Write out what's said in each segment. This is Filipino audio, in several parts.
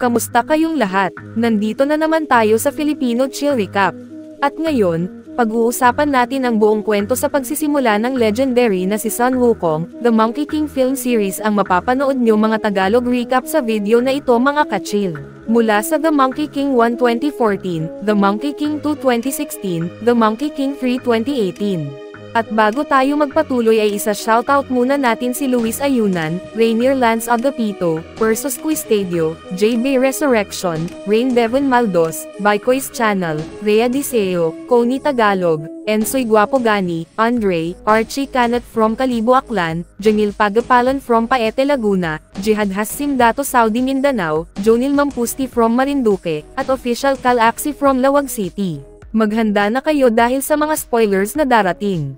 Kamusta kayong lahat? Nandito na naman tayo sa Filipino Chill Recap. At ngayon, pag-uusapan natin ang buong kwento sa pagsisimula ng legendary na si Sun Wukong, The Monkey King Film Series ang mapapanood nyo mga Tagalog recap sa video na ito mga ka-chill. Mula sa The Monkey King 1 2014, The Monkey King 2 2016, The Monkey King 3 2018. At bago tayo magpatuloy ay isa-shoutout muna natin si Luis Ayunan, Rainier Lance Agapito, Persos Quistadio, JB Resurrection, Rain Devon Maldos, Bikoy's Channel, Rhea Diseo, Connie Tagalog, Ensoy Guapo Gani, Andre, Archie Canat from Kalibo Aklan, Jamil Pagapalan from Paete Laguna, Jihad Hassim Dato Saudi Mindanao, Jonil Mampusti from Marinduque, at Official Calaxi from Lawag City. Maghanda na kayo dahil sa mga spoilers na darating.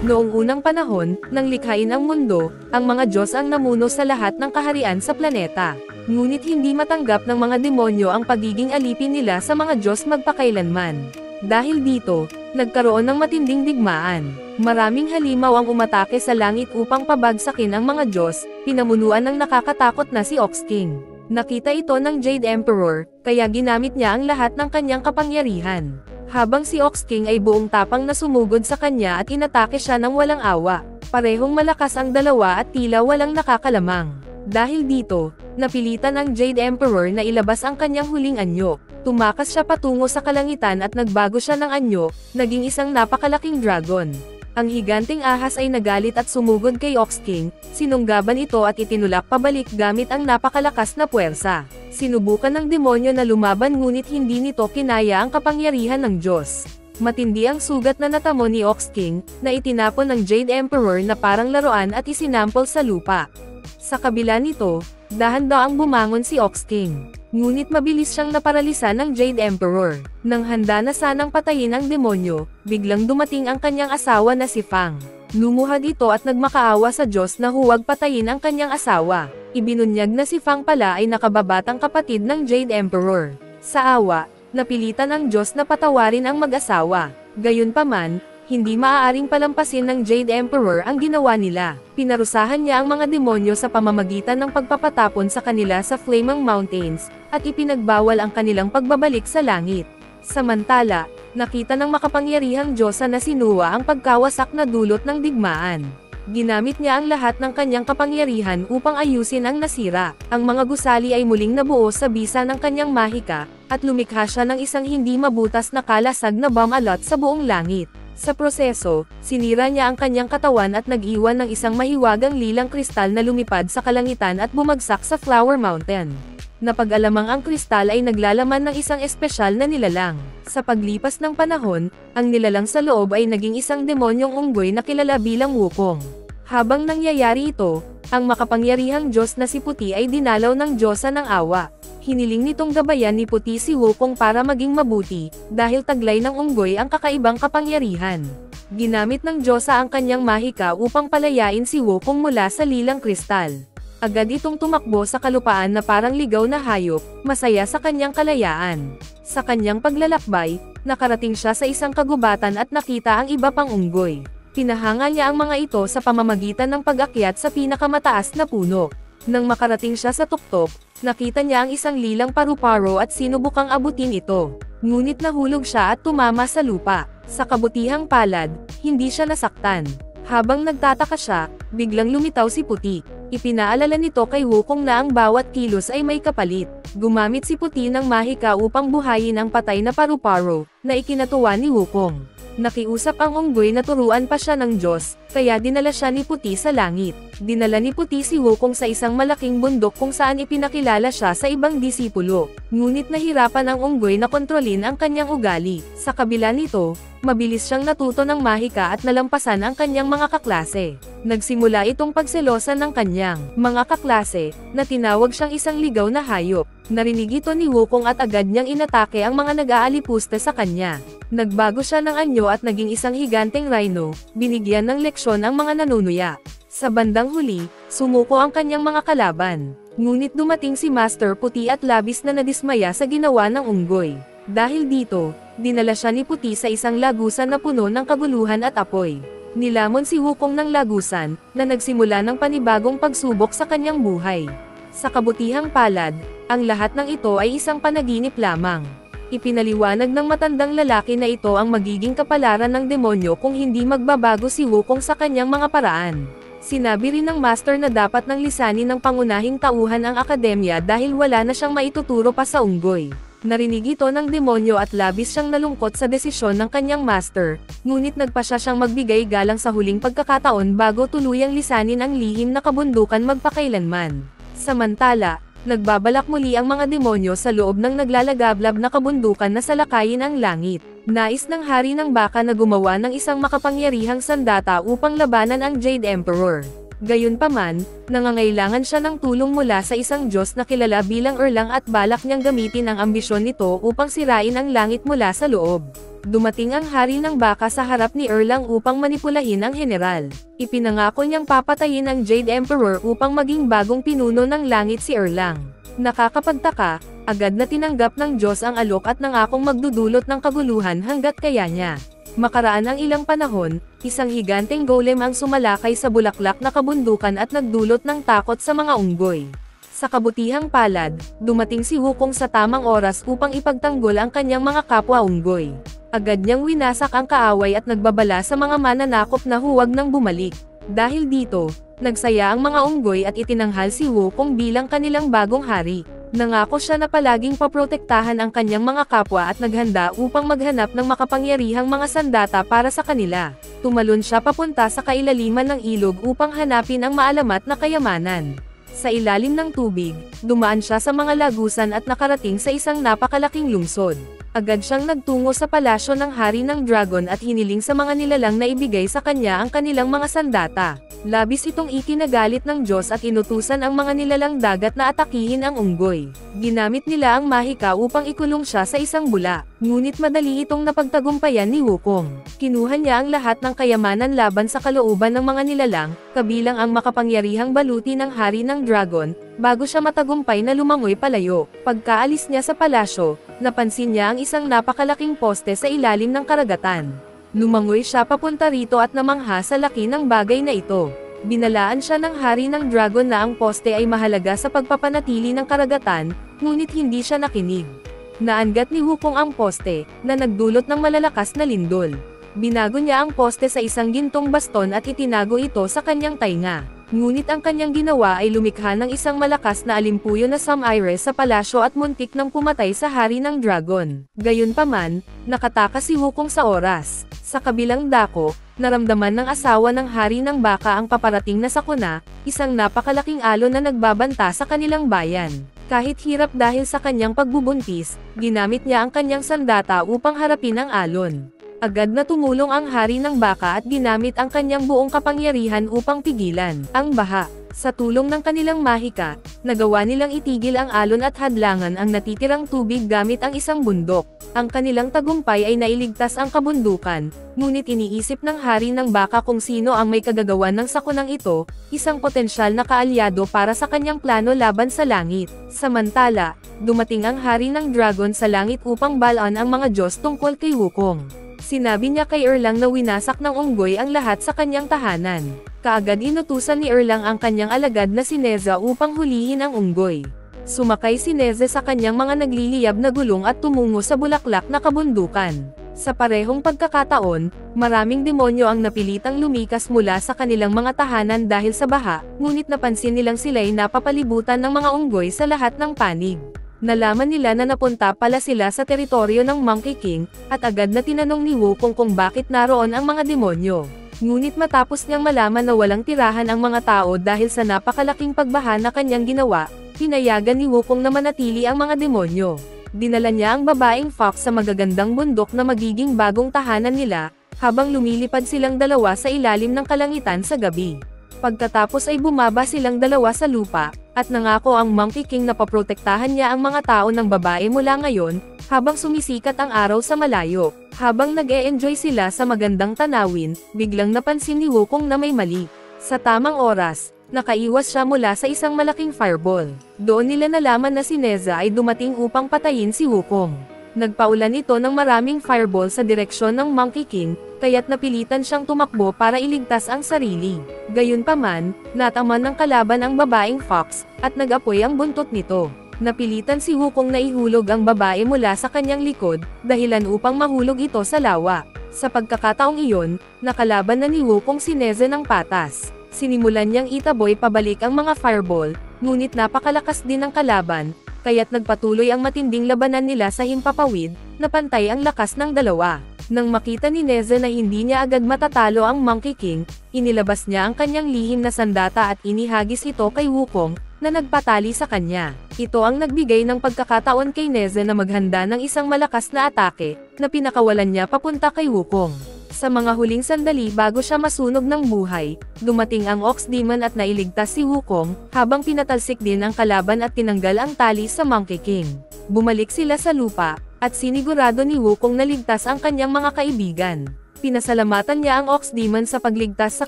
Noong unang panahon, nang likhain ang mundo, ang mga Diyos ang namuno sa lahat ng kaharian sa planeta. Ngunit hindi matanggap ng mga demonyo ang pagiging alipin nila sa mga Diyos magpakailanman. Dahil dito, nagkaroon ng matinding digmaan. Maraming halimaw ang umatake sa langit upang pabagsakin ang mga Diyos, pinamunuan ng nakakatakot na si Ox King. Nakita ito ng Jade Emperor, kaya ginamit niya ang lahat ng kanyang kapangyarihan. Habang si Ox King ay buong tapang na sumugod sa kanya at inatake siya ng walang awa. Parehong malakas ang dalawa at tila walang nakakalamang. Dahil dito, napilitan ang Jade Emperor na ilabas ang kanyang huling anyo. Tumakas siya patungo sa kalangitan at nagbago siya ng anyo, naging isang napakalaking dragon. Ang higanting ahas ay nagalit at sumugod kay Ox King, sinunggaban ito at itinulak pabalik gamit ang napakalakas na puwersa. Sinubukan ng demonyo na lumaban ngunit hindi nito kinaya ang kapangyarihan ng Diyos. Matindi ang sugat na natamo ni Ox King, na itinapon ng Jade Emperor na parang laruan at isinampol sa lupa. Sa kabila nito, dahan-daang bumangon si Ox King. Ngunit mabilis siyang naparalisa ng Jade Emperor. Nang handa na sanang patayin ang demonyo, biglang dumating ang kanyang asawa na si Fang. Lumuhad ito at nagmakaawa sa Diyos na huwag patayin ang kanyang asawa. Ibinunyag na si Fang pala ay nakababatang kapatid ng Jade Emperor. Sa awa, napilitan ang Diyos na patawarin ang mag-asawa. Gayunpaman, hindi maaaring palampasin ng Jade Emperor ang ginawa nila. Pinarusahan niya ang mga demonyo sa pamamagitan ng pagpapatapon sa kanila sa Flaming Mountains, at ipinagbawal ang kanilang pagbabalik sa langit. Samantala, nakita ng makapangyarihang Diyosa na si Nuwa ang pagkawasak na dulot ng digmaan. Ginamit niya ang lahat ng kanyang kapangyarihan upang ayusin ang nasira. Ang mga gusali ay muling nabuo sa bisa ng kanyang mahika, at lumikha siya ng isang hindi mabutas na kalasag na bomb-alot sa buong langit. Sa proseso, sinira niya ang kanyang katawan at nag-iwan ng isang mahiwagang lilang kristal na lumipad sa kalangitan at bumagsak sa Flower Mountain. Napag-alamang ang kristal ay naglalaman ng isang espesyal na nilalang. Sa paglipas ng panahon, ang nilalang sa loob ay naging isang demonyong unggoy na kilala bilang Wukong. Habang nangyayari ito, ang makapangyarihang Diyos na si Puti ay dinalaw ng Diyosa ng awa. Hiniling nitong gabayan ni Puti si Wukong para maging mabuti, dahil taglay ng unggoy ang kakaibang kapangyarihan. Ginamit ng Diyosa ang kanyang mahika upang palayain si Wukong mula sa lilang kristal. Agad itong tumakbo sa kalupaan na parang ligaw na hayop, masaya sa kanyang kalayaan. Sa kanyang paglalakbay, nakarating siya sa isang kagubatan at nakita ang iba pang unggoy. Pinahanga niya ang mga ito sa pamamagitan ng pag-akyat sa pinakamataas na puno. Nang makarating siya sa tuktok, nakita niya ang isang lilang paru-paro at sinubukang abutin ito. Ngunit nahulog siya at tumama sa lupa. Sa kabutihang palad, hindi siya nasaktan. Habang nagtataka siya, Biglang lumitaw si Puti. Ipinaalala nito kay Wukong na ang bawat kilos ay may kapalit. Gumamit si Puti ng mahika upang buhayin ang patay na paru-paro, na ikinatuwa ni Wukong. Nakiusap ang unggoy na turuan pa siya ng Diyos, kaya dinala siya ni Puti sa langit. Dinala ni Puti si Wukong sa isang malaking bundok kung saan ipinakilala siya sa ibang disipulo. Ngunit nahirapan ang unggoy na kontrolin ang kanyang ugali. Sa kabila nito, mabilis siyang natuto ng mahika at nalampasan ang kanyang mga kaklase. Nagsimula itong pagselosa ng kanyang mga kaklase, na tinawag siyang isang ligaw na hayop. Narinig ito ni Wukong at agad niyang inatake ang mga nag-aalipusta sa kanya. Nagbago siya ng anyo at naging isang higanteng rhino, binigyan ng leksyon ang mga nanunuya. Sa bandang huli, sumuko ang kanyang mga kalaban. Ngunit dumating si Master Puti at labis na nadismaya sa ginawa ng unggoy. Dahil dito, dinala siya ni Puti sa isang lagusan na puno ng kaguluhan at apoy. Nilamon si Wukong ng lagusan, na nagsimula ng panibagong pagsubok sa kanyang buhay. Sa kabutihang palad, ang lahat ng ito ay isang panaginip lamang. Ipinaliwanag ng matandang lalaki na ito ang magiging kapalaran ng demonyo kung hindi magbabago si Wukong sa kanyang mga paraan. Sinabi rin ng master na dapat nang lisanin ng pangunahing tauhan ang akademya dahil wala na siyang maituturo pa sa unggoy. Narinig ito ng demonyo at labis siyang nalungkot sa desisyon ng kanyang master, ngunit nagpasya siyang magbigay galang sa huling pagkakataon bago tuluyang lisanin ang lihim na kabundukan magpakailanman. Samantala, nagbabalak muli ang mga demonyo sa loob ng naglalagablab na kabundukan na salakayin ang langit. Nais ng hari ng baka na gumawa ng isang makapangyarihang sandata upang labanan ang Jade Emperor. Gayunpaman, nangangailangan siya ng tulong mula sa isang Diyos na kilala bilang Erlang at balak niyang gamitin ang ambisyon nito upang sirain ang langit mula sa loob. Dumating ang hari ng baka sa harap ni Erlang upang manipulahin ang general. Ipinangako niyang papatayin ang Jade Emperor upang maging bagong pinuno ng langit si Erlang. Nakakapagtaka, agad na tinanggap ng Diyos ang alok at nangakong magdudulot ng kaguluhan hanggat kaya niya. Makaraan ang ilang panahon, isang higanteng golem ang sumalakay sa bulaklak na kabundukan at nagdulot ng takot sa mga unggoy. Sa kabutihang palad, dumating si Wukong sa tamang oras upang ipagtanggol ang kanyang mga kapwa unggoy. Agad niyang winasak ang kaaway at nagbabala sa mga mananakop na huwag nang bumalik. Dahil dito, nagsaya ang mga unggoy at itinanghal si Wukong bilang kanilang bagong hari. Nangako siya na palaging paprotektahan ang kanyang mga kapwa at naghanda upang maghanap ng makapangyarihang mga sandata para sa kanila. Tumalon siya papunta sa kailaliman ng ilog upang hanapin ang maalamat na kayamanan. Sa ilalim ng tubig, dumaan siya sa mga lagusan at nakarating sa isang napakalaking lungsod. Agad siyang nagtungo sa palasyo ng hari ng dragon at hiniling sa mga nilalang na ibigay sa kanya ang kanilang mga sandata. Labis itong ikinagalit ng Diyos at inutusan ang mga nilalang dagat na atakihin ang unggoy. Ginamit nila ang mahika upang ikulong siya sa isang bula, ngunit madali itong napagtagumpayan ni Wukong. Kinuha niya ang lahat ng kayamanan laban sa kalooban ng mga nilalang, kabilang ang makapangyarihang baluti ng hari ng dragon, bago siya matagumpay na lumangoy palayo. Pagkaalis niya sa palasyo, napansin niya ang isang napakalaking poste sa ilalim ng karagatan. Lumangoy siya papunta rito at namangha sa laki ng bagay na ito. Binalaan siya ng hari ng dragon na ang poste ay mahalaga sa pagpapanatili ng karagatan, ngunit hindi siya nakinig. Naangat ni Wukong ang poste, na nagdulot ng malalakas na lindol. Binago niya ang poste sa isang gintong baston at itinago ito sa kanyang tainga. Ngunit ang kanyang ginawa ay lumikha ng isang malakas na alimpuyo na Samire sa palasyo at muntik nang pumatay sa hari ng dragon. Gayunpaman, nakatakas si Wukong sa oras. Sa kabilang dako, naramdaman ng asawa ng hari ng baka ang paparating na sakuna, isang napakalaking alon na nagbabanta sa kanilang bayan. Kahit hirap dahil sa kanyang pagbubuntis, ginamit niya ang kanyang sandata upang harapin ang alon. Agad na tumulong ang hari ng baka at ginamit ang kanyang buong kapangyarihan upang pigilan ang baha. Sa tulong ng kanilang mahika, nagawa nilang itigil ang alon at hadlangan ang natitirang tubig gamit ang isang bundok. Ang kanilang tagumpay ay nailigtas ang kabundukan, ngunit iniisip ng hari ng baka kung sino ang may kagagawan ng sakunang ito, isang potensyal na kaalyado para sa kanyang plano laban sa langit. Samantala, dumating ang hari ng dragon sa langit upang balaan ang mga Diyos tungkol kay Wukong. Sinabi niya kay Erlang na winasak ng unggoy ang lahat sa kanyang tahanan. Kaagad inutusan ni Erlang ang kanyang alagad na si Neza upang hulihin ang unggoy. Sumakay si Neza sa kanyang mga nagliliyab na gulong at tumungo sa bulaklak na kabundukan. Sa parehong pagkakataon, maraming demonyo ang napilitang lumikas mula sa kanilang mga tahanan dahil sa baha, ngunit napansin nilang sila'y napapalibutan ng mga unggoy sa lahat ng panig. Nalaman nila na napunta pala sila sa teritoryo ng Monkey King, at agad na tinanong ni Wukong kung bakit naroon ang mga demonyo. Ngunit matapos niyang malaman na walang tirahan ang mga tao dahil sa napakalaking pagbaha na kanyang ginawa, pinayagan ni Wukong na manatili ang mga demonyo. Dinala niya ang babaeng fox sa magagandang bundok na magiging bagong tahanan nila, habang lumilipad silang dalawa sa ilalim ng kalangitan sa gabi. Pagkatapos ay bumaba silang dalawa sa lupa, at nangako ang Monkey King na paprotektahan niya ang mga tao ng babae mula ngayon, habang sumisikat ang araw sa malayo. Habang nag-e-enjoy sila sa magandang tanawin, biglang napansin ni Wukong na may mali. Sa tamang oras, nakaiwas siya mula sa isang malaking fireball. Doon nila nalaman na si Neza ay dumating upang patayin si Wukong. Nagpaulan ito ng maraming fireball sa direksyon ng Monkey King, kaya't napilitan siyang tumakbo para iligtas ang sarili. Gayunpaman, nataman ng kalaban ang babaeng fox, at nag-apoy ang buntot nito. Napilitan si Wukong na ihulog ang babae mula sa kanyang likod, dahilan upang mahulog ito sa lawa. Sa pagkakataong iyon, nakalaban na ni Wukong si Neza ng patas. Sinimulan niyang itaboy pabalik ang mga fireball, ngunit napakalakas din ng kalaban, kaya't nagpatuloy ang matinding labanan nila sa himpapawid, na pantay ang lakas ng dalawa. Nang makita ni Neza na hindi niya agad matatalo ang Monkey King, inilabas niya ang kanyang lihim na sandata at inihagis ito kay Wukong, na nagpatali sa kanya. Ito ang nagbigay ng pagkakataon kay Neza na maghanda ng isang malakas na atake, na pinakawalan niya papunta kay Wukong. Sa mga huling sandali bago siya masunog ng buhay, dumating ang Ox Demon at nailigtas si Wukong, habang pinatalsik din ang kalaban at tinanggal ang tali sa Monkey King. Bumalik sila sa lupa, at sinigurado ni Wukong na ligtas ang kanyang mga kaibigan. Pinasalamatan niya ang Ox Demon sa pagligtas sa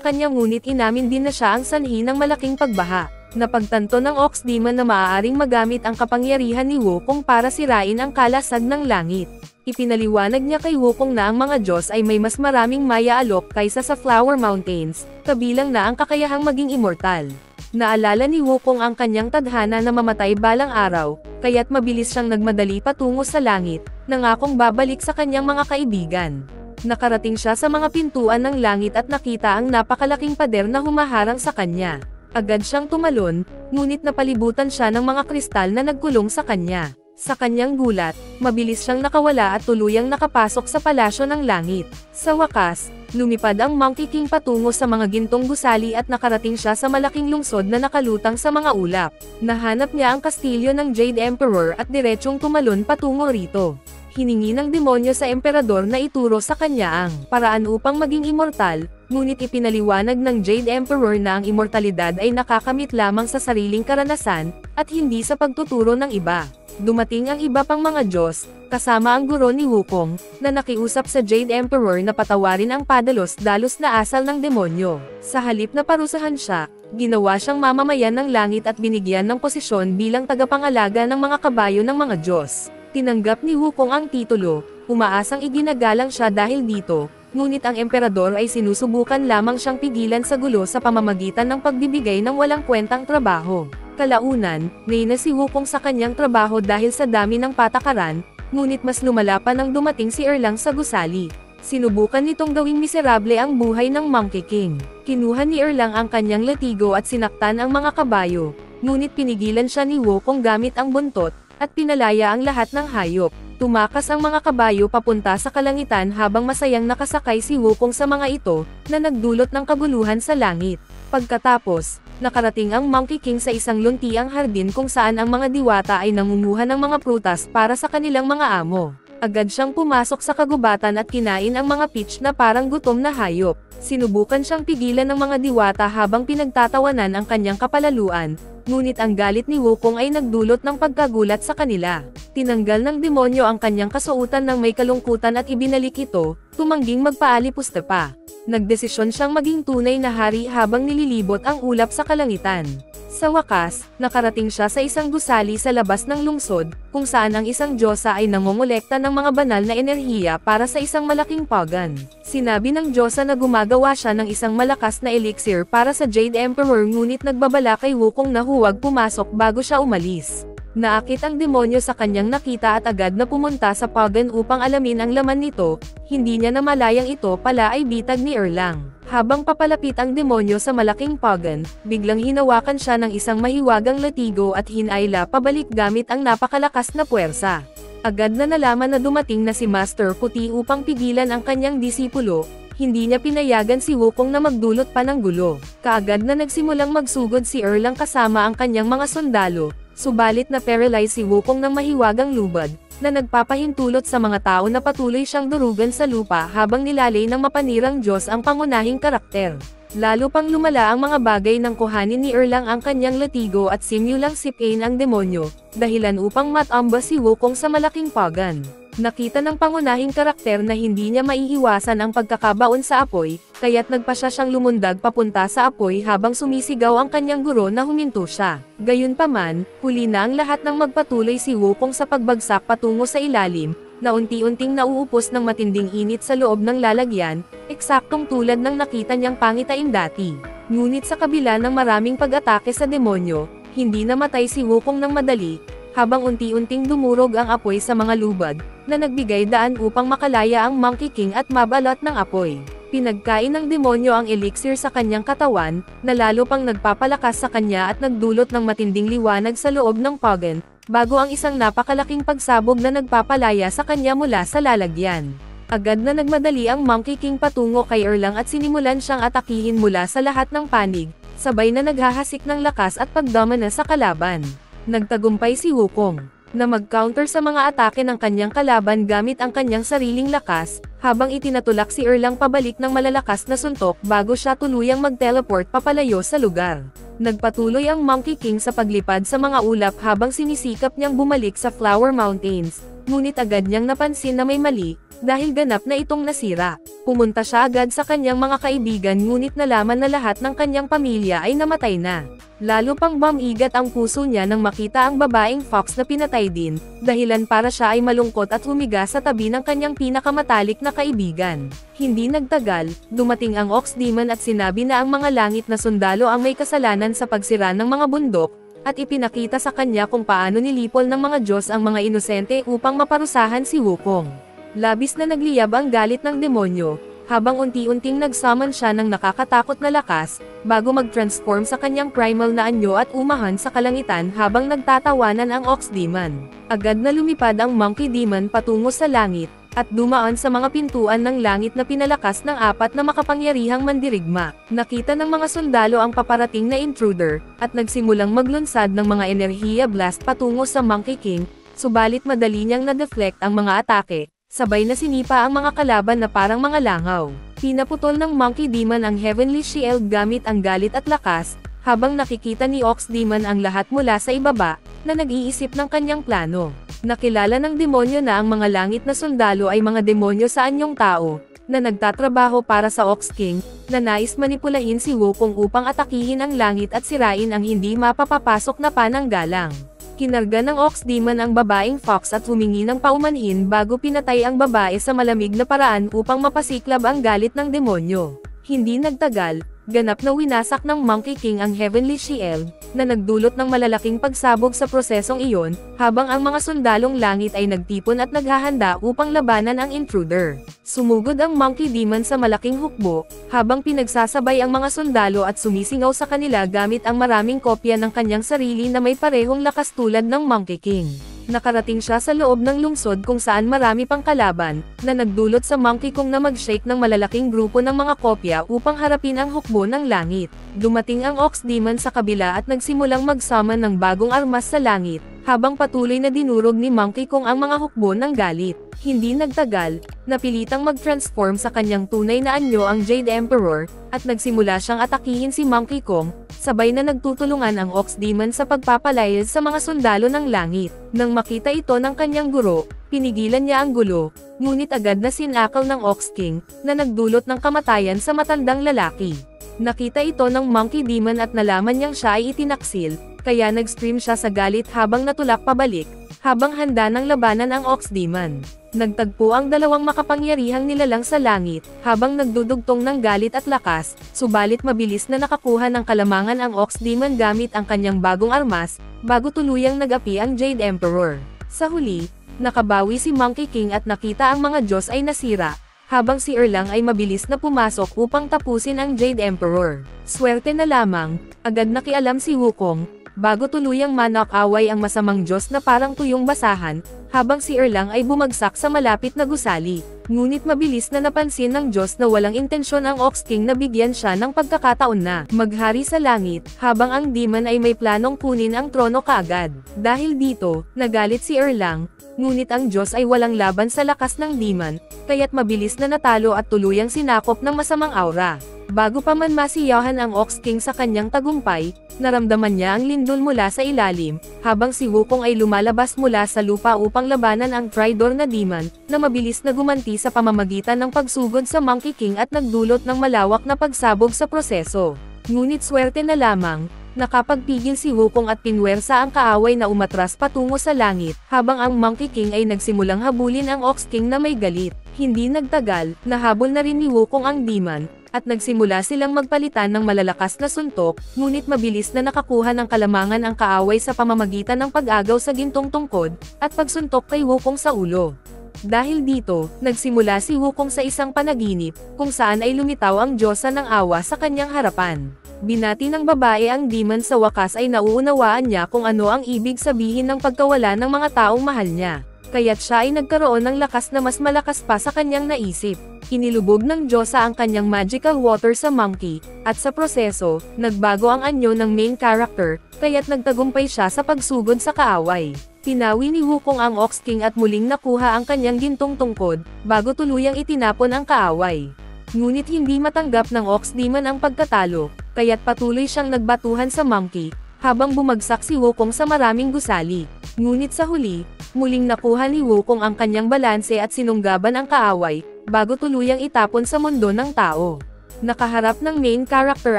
kanya ngunit inamin din na siya ang sanhi ng malaking pagbaha. Napagtanto ng Ox Demon na maaaring magamit ang kapangyarihan ni Wukong para sirain ang kalasag ng langit. Ipinaliwanag niya kay Wukong na ang mga Diyos ay may mas maraming maya-alok kaysa sa Flower Mountains, kabilang na ang kakayahang maging immortal. Naalala ni Wukong ang kanyang tadhana na mamatay balang araw, kaya't mabilis siyang nagmadali patungo sa langit, nangakong babalik sa kanyang mga kaibigan. Nakarating siya sa mga pintuan ng langit at nakita ang napakalaking pader na humaharang sa kanya. Agad siyang tumalon, ngunit napalibutan siya ng mga kristal na nagkulong sa kanya. Sa kanyang gulat, mabilis siyang nakawala at tuluyang nakapasok sa palasyo ng langit. Sa wakas, lumipad ang Monkey King patungo sa mga gintong gusali at nakarating siya sa malaking lungsod na nakalutang sa mga ulap. Nahanap niya ang kastilyo ng Jade Emperor at diretsyong tumalon patungo rito. Hiningi ng demonyo sa emperador na ituro sa kanya ang paraan upang maging immortal, ngunit ipinaliwanag ng Jade Emperor na ang immortalidad ay nakakamit lamang sa sariling karanasan, at hindi sa pagtuturo ng iba. Dumating ang iba pang mga Diyos, kasama ang guro ni Wukong, na nakiusap sa Jade Emperor na patawarin ang padalos-dalos na asal ng demonyo. Sa halip na parusahan siya, ginawa siyang mamamayan ng langit at binigyan ng posisyon bilang tagapangalaga ng mga kabayo ng mga Diyos. Tinanggap ni Wukong ang titulo, umaasang iginagalang siya dahil dito, ngunit ang emperador ay sinusubukan lamang siyang pigilan sa gulo sa pamamagitan ng pagbibigay ng walang kwentang trabaho. Kalaunan, naina si Wukong sa kanyang trabaho dahil sa dami ng patakaran, ngunit mas lumala pa nang dumating si Erlang sa gusali. Sinubukan nitong gawing miserable ang buhay ng Monkey King. Kinuha ni Erlang ang kanyang latigo at sinaktan ang mga kabayo, ngunit pinigilan siya ni Wukong gamit ang buntot, at pinalaya ang lahat ng hayop. Tumakas ang mga kabayo papunta sa kalangitan habang masayang nakasakay si Wukong sa mga ito, na nagdulot ng kaguluhan sa langit. Pagkatapos, nakarating ang Monkey King sa isang luntiang hardin kung saan ang mga diwata ay nangunguha ng mga prutas para sa kanilang mga amo. Agad siyang pumasok sa kagubatan at kinain ang mga peach na parang gutom na hayop. Sinubukan siyang pigilan ng mga diwata habang pinagtatawanan ang kanyang kapalaluan, ngunit ang galit ni Wukong ay nagdulot ng pagkagulat sa kanila. Tinanggal ng demonyo ang kanyang kasuotan ng may kalungkutan at ibinalik ito, tumangging magpaalipusta pa. Nagdesisyon siyang maging tunay na hari habang nililibot ang ulap sa kalangitan. Sa wakas, nakarating siya sa isang gusali sa labas ng lungsod, kung saan ang isang diyosa ay nangongolekta ng mga banal na enerhiya para sa isang malaking pagan. Sinabi ng diyosa na gumagawa siya ng isang malakas na elixir para sa Jade Emperor ngunit nagbabala kay Wukong na huwag pumasok bago siya umalis. Naakit ang demonyo sa kanyang nakita at agad na pumunta sa Pagan upang alamin ang laman nito, hindi niya namalayang ito pala ay bitag ni Erlang. Habang papalapit ang demonyo sa malaking Pagan, biglang hinawakan siya ng isang mahiwagang latigo at hinayla pabalik gamit ang napakalakas na puwersa. Agad na nalaman na dumating na si Master Puti upang pigilan ang kanyang disipulo, hindi niya pinayagan si Wukong na magdulot pa ng gulo. Kaagad na nagsimulang magsugod si Erlang kasama ang kanyang mga sundalo, subalit na paralyze si Wukong ng mahiwagang lubad, na nagpapahintulot sa mga tao na patuloy siyang durugan sa lupa habang nilalay ng mapanirang Diyos ang pangunahing karakter. Lalo pang lumala ang mga bagay nang kuhanin ni Erlang ang kanyang latigo at simulang sipain ang demonyo, dahilan upang matamba si Wukong sa malaking Pagan. Nakita ng pangunahing karakter na hindi niya maiiwasan ang pagkakabaon sa apoy, kaya't nagpa siya siyang lumundag papunta sa apoy habang sumisigaw ang kanyang guro na huminto siya. Gayunpaman, huli na ang lahat ng magpatuloy si Wukong sa pagbagsak patungo sa ilalim, na unti-unting nauupos ng matinding init sa loob ng lalagyan, eksaktong tulad ng nakita niyang pangitain dati. Ngunit sa kabila ng maraming pag-atake sa demonyo, hindi namatay si Wukong ng madali, habang unti-unting dumurog ang apoy sa mga lubad, na nagbigay daan upang makalaya ang Monkey King at mabalot ng apoy. Pinagkain ng demonyo ang elixir sa kanyang katawan, na lalo pang nagpapalakas sa kanya at nagdulot ng matinding liwanag sa loob ng Pagan, bago ang isang napakalaking pagsabog na nagpapalaya sa kanya mula sa lalagyan. Agad na nagmadali ang Monkey King patungo kay Erlang at sinimulan siyang atakihin mula sa lahat ng panig, sabay na naghahasik ng lakas at pagdomina sa kalaban. Nagtagumpay si Wukong na mag-counter sa mga atake ng kanyang kalaban gamit ang kanyang sariling lakas, habang itinatulak si Erlang pabalik ng malalakas na suntok bago siya tuluyang mag-teleport papalayo sa lugar. Nagpatuloy ang Monkey King sa paglipad sa mga ulap habang sinisikap niyang bumalik sa Flower Mountains, ngunit agad niyang napansin na may mali, dahil ganap na itong nasira. Pumunta siya agad sa kanyang mga kaibigan ngunit nalaman na lahat ng kanyang pamilya ay namatay na. Lalo pang bumigat ang puso niya nang makita ang babaeng fox na pinatay din, dahilan para siya ay malungkot at humiga sa tabi ng kanyang pinakamatalik na kaibigan. Hindi nagtagal, dumating ang Ox Demon at sinabi na ang mga langit na sundalo ang may kasalanan sa pagsira ng mga bundok, at ipinakita sa kanya kung paano nilipol ng mga Diyos ang mga inosente upang maparusahan si Wukong. Labis na nagliyab ang galit ng demonyo, habang unti-unting nagsummon siya ng nakakatakot na lakas, bago mag-transform sa kanyang primal na anyo at umahan sa kalangitan habang nagtatawanan ang Ox Demon. Agad na lumipad ang Monkey Demon patungo sa langit, at dumaan sa mga pintuan ng langit na pinalakas ng apat na makapangyarihang mandirigma. Nakita ng mga sundalo ang paparating na intruder, at nagsimulang maglunsad ng mga enerhiya blast patungo sa Monkey King, subalit madali niyang na-deflect ang mga atake, sabay na sinipa ang mga kalaban na parang mga langaw. Pinaputol ng Monkey Demon ang Heavenly Shield gamit ang galit at lakas, habang nakikita ni Ox Demon ang lahat mula sa ibaba, na nag-iisip ng kanyang plano. Nakilala ng demonyo na ang mga langit na sundalo ay mga demonyo sa anyong tao, na nagtatrabaho para sa Ox King, na nais manipulahin si Wukong upang atakihin ang langit at sirain ang hindi mapapapasok na pananggalang. Kinarga ng Ox Demon ang babaeng fox at humingi ng paumanhin bago pinatay ang babae sa malamig na paraan upang mapasiklab ang galit ng demonyo. Hindi nagtagal, ganap na winasak ng Monkey King ang Heavenly Shield, na nagdulot ng malalaking pagsabog sa prosesong iyon, habang ang mga sundalong langit ay nagtipon at naghahanda upang labanan ang intruder. Sumugod ang Monkey Demon sa malaking hukbo, habang pinagsasabay ang mga sundalo at sumisingaw sa kanila gamit ang maraming kopya ng kanyang sarili na may parehong lakas tulad ng Monkey King. Nakarating siya sa loob ng lungsod kung saan marami pang kalaban, na nagdulot sa Monkey Kong na mag-shake ng malalaking grupo ng mga kopya upang harapin ang hukbo ng langit. Dumating ang Ox Demon sa kabila at nagsimulang mag-summon ng bagong armas sa langit, habang patuloy na dinurog ni Monkey Kong ang mga hukbo ng galit. Hindi nagtagal, napilitang mag-transform sa kanyang tunay na anyo ang Jade Emperor, at nagsimula siyang atakihin si Monkey Kong, sabay na nagtutulungan ang Ox Demon sa pagpapalayas sa mga sundalo ng langit. Nang makita ito ng kanyang guro, pinigilan niya ang gulo, ngunit agad na sinakaw ng Ox King, na nagdulot ng kamatayan sa matandang lalaki. Nakita ito ng Monkey Demon at nalaman niyang siya ay itinaksil, kaya nag-scream siya sa galit habang natulak pabalik, habang handa ng labanan ang Ox Demon. Nagtagpo ang dalawang makapangyarihang nilalang sa langit, habang nagdudugtong ng galit at lakas, subalit mabilis na nakakuha ng kalamangan ang Ox Demon gamit ang kanyang bagong armas, bago tuluyang nag-api ang Jade Emperor. Sa huli, nakabawi si Monkey King at nakita ang mga Diyos ay nasira, habang si Erlang ay mabilis na pumasok upang tapusin ang Jade Emperor. Swerte na lamang, agad nakialam si Wukong, bago tuluyang manak-away ang masamang Diyos na parang tuyong basahan, habang si Erlang ay bumagsak sa malapit na gusali. Ngunit mabilis na napansin ng Diyos na walang intensyon ang Ox King na bigyan siya ng pagkakataon na maghari sa langit, habang ang demon ay may planong kunin ang trono kaagad. Dahil dito, nagalit si Erlang, ngunit ang Diyos ay walang laban sa lakas ng demon, kaya't mabilis na natalo at tuluyang sinakop ng masamang aura. Bago pa man masiyahan ang Ox King sa kanyang tagumpay, naramdaman niya ang lindol mula sa ilalim, habang si Wukong ay lumalabas mula sa lupa upang labanan ang Tridor na demon, na mabilis na gumanti sa pamamagitan ng pagsugod sa Monkey King at nagdulot ng malawak na pagsabog sa proseso. Ngunit swerte na lamang, nakapagpigil si Wukong at pinwersa ang kaaway na umatras patungo sa langit, habang ang Monkey King ay nagsimulang habulin ang Ox King na may galit. Hindi nagtagal, nahabol na rin ni Wukong ang demon, at nagsimula silang magpalitan ng malalakas na suntok, ngunit mabilis na nakakuha ng kalamangan ang kaaway sa pamamagitan ng pag-agaw sa gintong tungkod, at pagsuntok kay Wukong sa ulo. Dahil dito, nagsimula si Wukong sa isang panaginip, kung saan ay lumitaw ang Diyosa ng awa sa kanyang harapan. Binati ng babae ang demon, sa wakas ay nauunawaan niya kung ano ang ibig sabihin ng pagkawala ng mga taong mahal niya. Kaya't siya ay nagkaroon ng lakas na mas malakas pa sa kanyang naisip. Inilubog ng Diyosa ang kanyang magical water sa monkey, at sa proseso, nagbago ang anyo ng main character, kaya't nagtagumpay siya sa pagsugod sa kaaway. Pinawi ni Wukong ang Ox King at muling nakuha ang kanyang gintong tungkod, bago tuluyang itinapon ang kaaway. Ngunit hindi matanggap ng Ox Demon ang pagkatalo, kaya't patuloy siyang nagbatuhan sa monkey, habang bumagsak si Wukong sa maraming gusali. Ngunit sa huli, muling nakuha ni Wukong ang kanyang balanse at sinunggaban ang kaaway, bago tuluyang itapon sa mundo ng tao. Nakaharap ng main character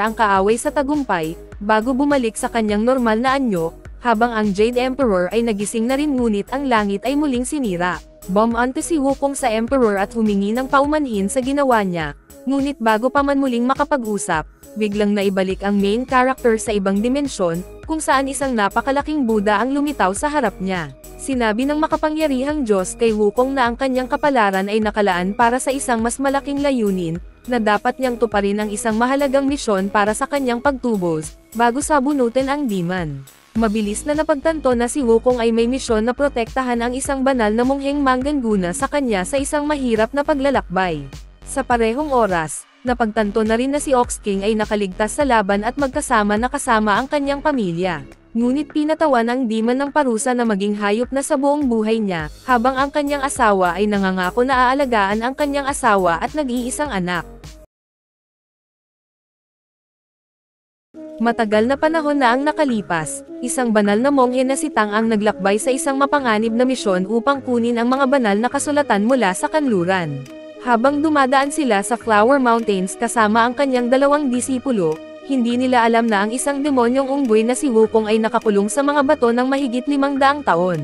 ang kaaway sa tagumpay, bago bumalik sa kanyang normal na anyo, habang ang Jade Emperor ay nagising na rin, ngunit ang langit ay muling sinira. Bumonte si Wukong sa Emperor at humingi ng paumanhin sa ginawa niya, ngunit bago pa man muling makapag-usap, biglang naibalik ang main character sa ibang dimensyon, kung saan isang napakalaking Buddha ang lumitaw sa harap niya. Sinabi ng makapangyarihang Diyos kay Wukong na ang kanyang kapalaran ay nakalaan para sa isang mas malaking layunin, na dapat niyang tuparin ang isang mahalagang misyon para sa kanyang pagtubos, bago sabunutin ang demon. Mabilis na napagtanto na si Wukong ay may misyon na protektahan ang isang banal na mongheng manggaguna sa kanya sa isang mahirap na paglalakbay. Sa parehong oras, napagtanto na rin na si Ox King ay nakaligtas sa laban at magkasama na kasama ang kanyang pamilya. Ngunit pinatawan ang demon ng parusa na maging hayop na sa buong buhay niya, habang ang kanyang asawa ay nangangako na aalagaan ang kanyang asawa at nag-iisang anak. Matagal na panahon na ang nakalipas, isang banal na monghe na si Tang ang naglakbay sa isang mapanganib na misyon upang kunin ang mga banal na kasulatan mula sa kanluran. Habang dumadaan sila sa Flower Mountains kasama ang kanyang dalawang disipulo, hindi nila alam na ang isang demonyong unggoy na si Wukong ay nakakulong sa mga bato ng mahigit 500 taon.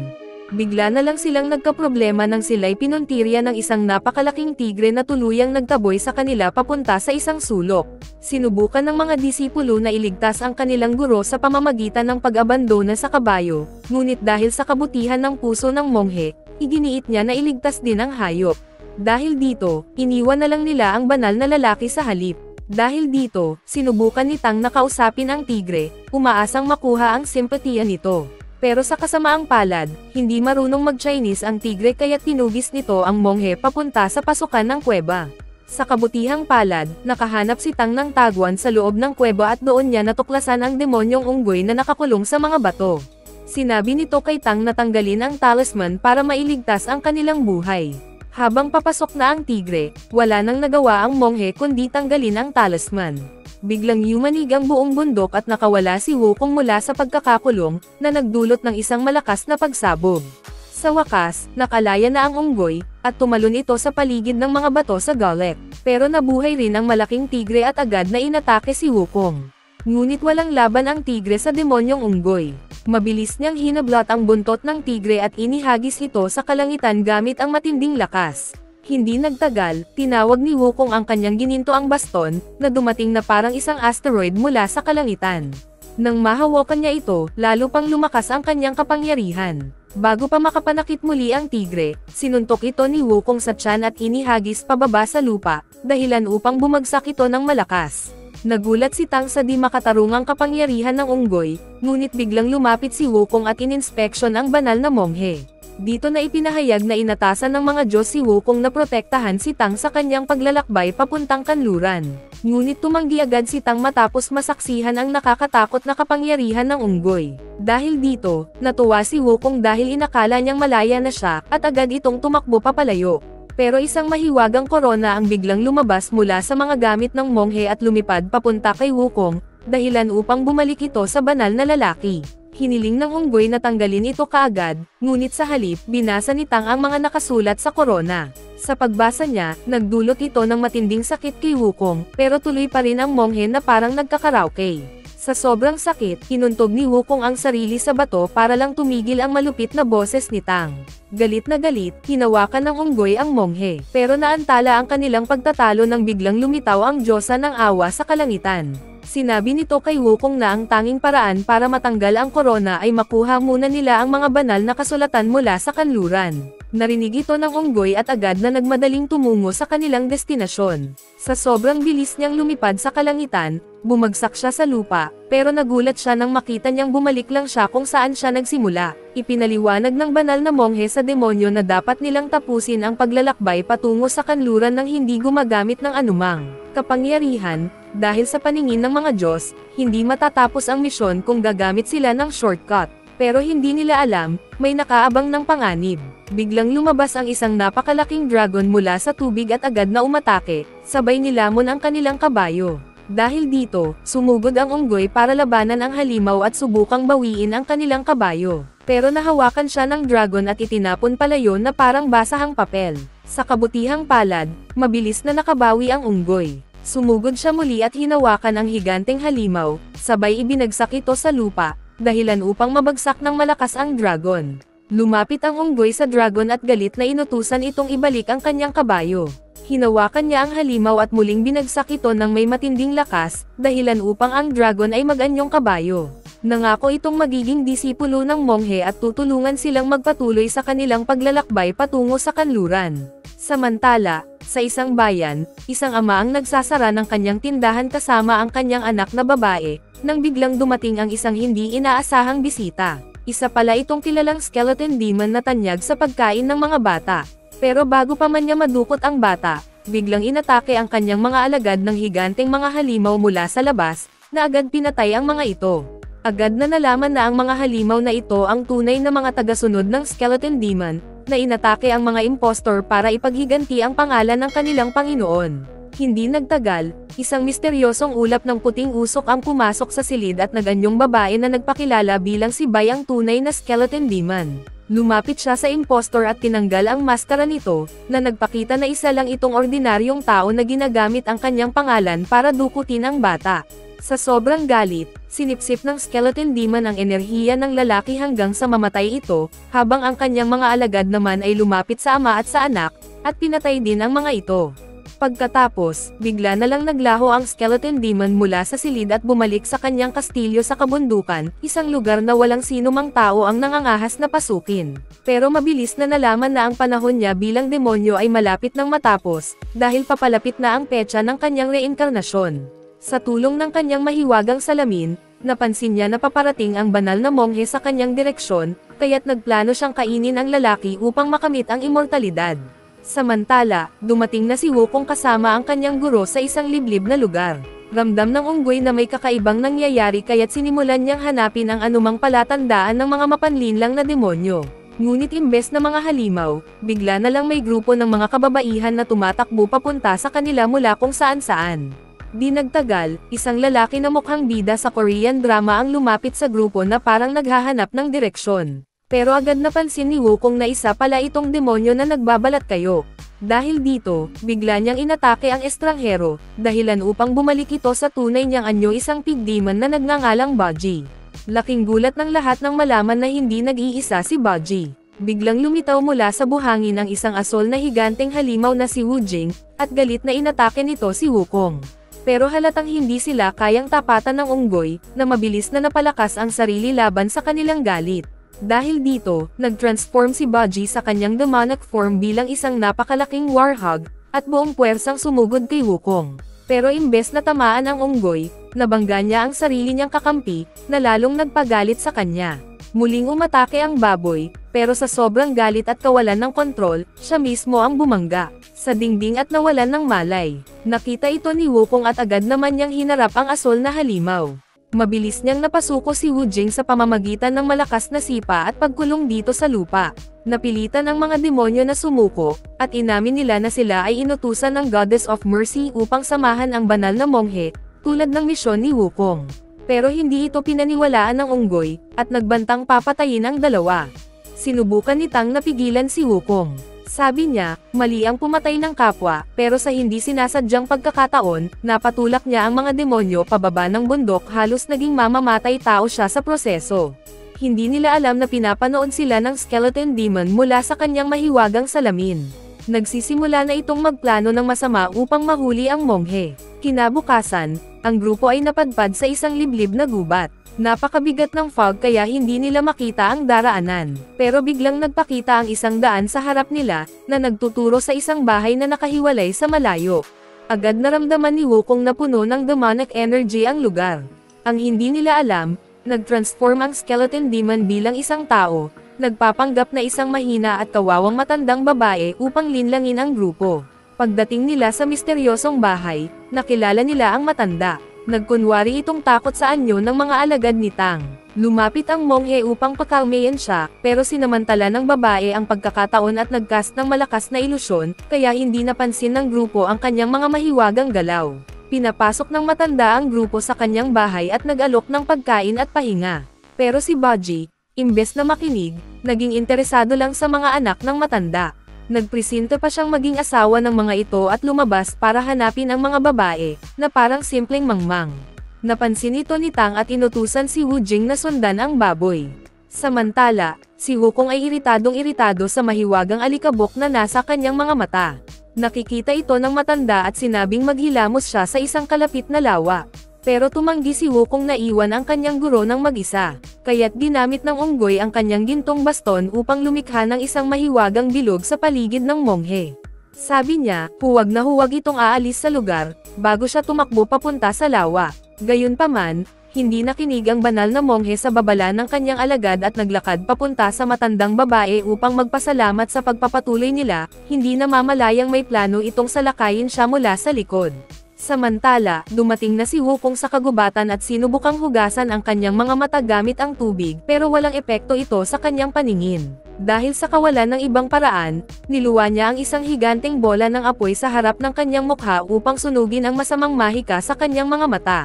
Bigla na lang silang nagkaproblema nang sila'y pinuntirya ng isang napakalaking tigre na tuluyang nagtaboy sa kanila papunta sa isang sulok. Sinubukan ng mga disipulo na iligtas ang kanilang guro sa pamamagitan ng pag-abandona sa kabayo, ngunit dahil sa kabutihan ng puso ng monghe, iginiit niya na iligtas din ang hayop. Dahil dito, iniwan na lang nila ang banal na lalaki sa halip. Dahil dito, sinubukan ni Tang na kausapin ang tigre, umaasang makuha ang simpatiya nito. Pero sa kasamaang palad, hindi marunong mag-Chinese ang tigre kaya't tinugis nito ang monghe papunta sa pasukan ng kuweba. Sa kabutihang palad, nakahanap si Tang ng tagwan sa loob ng kuweba at doon niya natuklasan ang demonyong unggoy na nakakulong sa mga bato. Sinabi nito kay Tang na tanggalin ang talisman para mailigtas ang kanilang buhay. Habang papasok na ang tigre, wala nang nagawa ang monghe kundi tanggalin ang talisman. Biglang yumanig ang buong bundok at nakawala si Wukong mula sa pagkakakulong, na nagdulot ng isang malakas na pagsabog. Sa wakas, nakalaya na ang unggoy, at tumalon ito sa paligid ng mga bato sa gullet. Pero nabuhay rin ang malaking tigre at agad na inatake si Wukong. Ngunit walang laban ang tigre sa demonyong unggoy. Mabilis niyang hinablot ang buntot ng tigre at inihagis ito sa kalangitan gamit ang matinding lakas. Hindi nagtagal, tinawag ni Wukong ang kanyang ginintoang baston, na dumating na parang isang asteroid mula sa kalangitan. Nang mahawakan niya ito, lalo pang lumakas ang kanyang kapangyarihan. Bago pa makapanakit muli ang tigre, sinuntok ito ni Wukong sa tiyan at inihagis pababa sa lupa, dahilan upang bumagsak ito ng malakas. Nagulat si Tang sa di makatarungang kapangyarihan ng unggoy, ngunit biglang lumapit si Wukong at ininspeksyon ang banal na monghe. Dito na ipinahayag na inatasan ng mga Diyos si Wukong na protektahan si Tang sa kanyang paglalakbay papuntang kanluran. Ngunit tumanggi agad si Tang matapos masaksihan ang nakakatakot na kapangyarihan ng unggoy. Dahil dito, natuwa si Wukong dahil inakala niyang malaya na siya, at agad itong tumakbo papalayo. Pero isang mahiwagang korona ang biglang lumabas mula sa mga gamit ng monghe at lumipad papunta kay Wukong, dahilan upang bumalik ito sa banal na lalaki. Hiniling ng unggoy na tanggalin ito kaagad, ngunit sa halip, binasa ni Tang ang mga nakasulat sa korona. Sa pagbasa niya, nagdulot ito ng matinding sakit kay Wukong, pero tuloy pa rin ang monghe na parang nagkakaraoke. Sa sobrang sakit, hinuntog ni Wukong ang sarili sa bato para lang tumigil ang malupit na boses ni Tang. Galit na galit, hinawakan ng unggoy ang monghe, pero naantala ang kanilang pagtatalo nang biglang lumitaw ang diyosa ng awa sa kalangitan. Sinabi nito kay Wukong na ang tanging paraan para matanggal ang korona ay makuha muna nila ang mga banal na kasulatan mula sa kanluran. Narinig ito ng unggoy at agad na nagmadaling tumungo sa kanilang destinasyon. Sa sobrang bilis niyang lumipad sa kalangitan, bumagsak siya sa lupa, pero nagulat siya nang makita niyang bumalik lang siya kung saan siya nagsimula. Ipinaliwanag ng banal na monghe sa demonyo na dapat nilang tapusin ang paglalakbay patungo sa kanluran nang hindi gumagamit ng anumang kapangyarihan, dahil sa paningin ng mga Diyos, hindi matatapos ang misyon kung gagamit sila ng shortcut. Pero hindi nila alam, may nakaabang ng panganib. Biglang lumabas ang isang napakalaking dragon mula sa tubig at agad na umatake, sabay nilamon ang kanilang kabayo. Dahil dito, sumugod ang unggoy para labanan ang halimaw at subukang bawiin ang kanilang kabayo. Pero nahawakan siya ng dragon at itinapon palayo na parang basahang papel. Sa kabutihang palad, mabilis na nakabawi ang unggoy. Sumugod siya muli at hinawakan ang higanteng halimaw, sabay ibinagsak ito sa lupa, dahilan upang mabagsak ng malakas ang dragon. Lumapit ang unggoy sa dragon at galit na inutusan itong ibalik ang kanyang kabayo. Hinawakan niya ang halimaw at muling binagsak ito ng may matinding lakas, dahilan upang ang dragon ay mag-anyong kabayo. Nangako itong magiging disipulo ng monghe at tutulungan silang magpatuloy sa kanilang paglalakbay patungo sa kanluran. Samantala, sa isang bayan, isang ama ang nagsasara ng kanyang tindahan kasama ang kanyang anak na babae, nang biglang dumating ang isang hindi inaasahang bisita. Isa pala itong kilalang skeleton demon na tanyag sa pagkain ng mga bata. Pero bago pa man niya madukot ang bata, biglang inatake ang kanyang mga alagad ng higanteng mga halimaw mula sa labas, na agad pinatay ang mga ito. Agad na nalaman na ang mga halimaw na ito ang tunay na mga tagasunod ng skeleton demon, na inatake ang mga impostor para ipaghiganti ang pangalan ng kanilang Panginoon. Hindi nagtagal, isang misteryosong ulap ng puting usok ang pumasok sa silid at naganyong babae na nagpakilala bilang si Bai ang tunay na skeleton demon. Lumapit siya sa impostor at tinanggal ang maskara nito, na nagpakita na isa lang itong ordinaryong tao na ginagamit ang kanyang pangalan para dukutin ang bata. Sa sobrang galit, sinipsip ng skeleton demon ang enerhiya ng lalaki hanggang sa mamatay ito, habang ang kanyang mga alagad naman ay lumapit sa ama at sa anak, at pinatay din ang mga ito. Pagkatapos, bigla na lang naglaho ang skeleton demon mula sa silid at bumalik sa kanyang kastilyo sa kabundukan, isang lugar na walang sino mang tao ang nangangahas na pasukin. Pero mabilis na nalaman na ang panahon niya bilang demonyo ay malapit nang matapos, dahil papalapit na ang petsa ng kanyang reinkarnasyon. Sa tulong ng kanyang mahiwagang salamin, napansin niya na paparating ang banal na monghe sa kanyang direksyon, kaya't nagplano siyang kainin ang lalaki upang makamit ang immortalidad. Samantala, dumating na si Wukong kasama ang kanyang guro sa isang liblib na lugar. Ramdam ng unggoy na may kakaibang nangyayari kaya't sinimulan niyang hanapin ang anumang palatandaan ng mga mapanlinlang na demonyo. Ngunit imbes na mga halimaw, bigla na lang may grupo ng mga kababaihan na tumatakbo papunta sa kanila mula kung saan-saan. Di nagtagal, isang lalaki na mukhang bida sa Korean drama ang lumapit sa grupo na parang naghahanap ng direksyon. Pero agad napansin ni Wukong na isa pala itong demonyo na nagbabalat kayo. Dahil dito, bigla niyang inatake ang estranghero, dahilan upang bumalik ito sa tunay niyang anyo, isang pig demon na nagngangalang Baji. Laking gulat ng lahat nang malaman na hindi nag-iisa si Baji. Biglang lumitaw mula sa buhangin ang isang asol na higanteng halimaw na si Wu Jing, at galit na inatake nito si Wukong. Pero halatang hindi sila kayang tapatan ng unggoy, na mabilis na napalakas ang sarili laban sa kanilang galit. Dahil dito, nag-transform si Baji sa kanyang demonic form bilang isang napakalaking warhog, at buong puwersang sumugod kay Wukong. Pero imbes na tamaan ang unggoy, nabangga niya ang sarili niyang kakampi, na lalong nagpagalit sa kanya. Muling umatake ang baboy, pero sa sobrang galit at kawalan ng kontrol, siya mismo ang bumangga sa dingding at nawalan ng malay. Nakita ito ni Wukong at agad naman niyang hinarap ang asol na halimaw. Mabilis niyang napasuko si Wu Jing sa pamamagitan ng malakas na sipa at pagkulong dito sa lupa. Napilitan ang mga demonyo na sumuko, at inamin nila na sila ay inutusan ng Goddess of Mercy upang samahan ang banal na monghe, tulad ng misyon ni Wukong. Pero hindi ito pinaniwalaan ng unggoy, at nagbantang papatayin ang dalawa. Sinubukan ni Tang na pigilan si Wukong. Sabi niya, mali ang pumatay ng kapwa, pero sa hindi sinasadyang pagkakataon, napatulak niya ang mga demonyo pababa ng bundok, halos naging mamamatay tao siya sa proseso. Hindi nila alam na pinapanood sila ng skeleton demon mula sa kanyang mahiwagang salamin. Nagsisimula na itong magplano ng masama upang mahuli ang monghe. Kinabukasan, ang grupo ay napadpad sa isang liblib na gubat. Napakabigat ng fog kaya hindi nila makita ang daraanan. Pero biglang nagpakita ang isang daan sa harap nila, na nagtuturo sa isang bahay na nakahiwalay sa malayo. Agad naramdaman ni Wukong na puno ng demonic energy ang lugar. Ang hindi nila alam, nag-transform ang skeleton demon bilang isang tao, nagpapanggap na isang mahina at kawawang matandang babae upang linlangin ang grupo. Pagdating nila sa misteryosong bahay, nakilala nila ang matanda. Nagkunwari itong takot sa anyo ng mga alagad ni Tang. Lumapit ang monghe upang pakalmayan siya, pero sinamantala ng babae ang pagkakataon at nagcast ng malakas na ilusyon, kaya hindi napansin ng grupo ang kanyang mga mahiwagang galaw. Pinapasok ng matanda ang grupo sa kanyang bahay at nag-alok ng pagkain at pahinga. Pero si Baji, imbes na makinig, naging interesado lang sa mga anak ng matanda. Nagpresente pa siyang maging asawa ng mga ito at lumabas para hanapin ang mga babae, na parang simpleng mangmang. Napansin ito ni Tang at inutusan si Wu Jing na sundan ang baboy. Samantala, si Wukong ay iritadong-iritado sa mahiwagang alikabok na nasa kanyang mga mata. Nakikita ito ng matanda at sinabing maghilamos siya sa isang kalapit na lawa. Pero tumanggi si Wukong na iwan ang kanyang guro ng mag-isa, kaya't ginamit ng unggoy ang kanyang gintong baston upang lumikha ng isang mahiwagang bilog sa paligid ng monghe. Sabi niya, huwag na huwag itong aalis sa lugar, bago siya tumakbo papunta sa lawa. Gayunpaman, hindi nakinig ang banal na monghe sa babala ng kanyang alagad at naglakad papunta sa matandang babae upang magpasalamat sa pagpapatuloy nila, hindi namamalayang may plano itong salakayin siya mula sa likod. Samantala, dumating na si Wukong sa kagubatan at sinubukang hugasan ang kanyang mga mata gamit ang tubig, pero walang epekto ito sa kanyang paningin. Dahil sa kawalan ng ibang paraan, niluwa niya ang isang higanteng bola ng apoy sa harap ng kanyang mukha upang sunugin ang masamang mahika sa kanyang mga mata.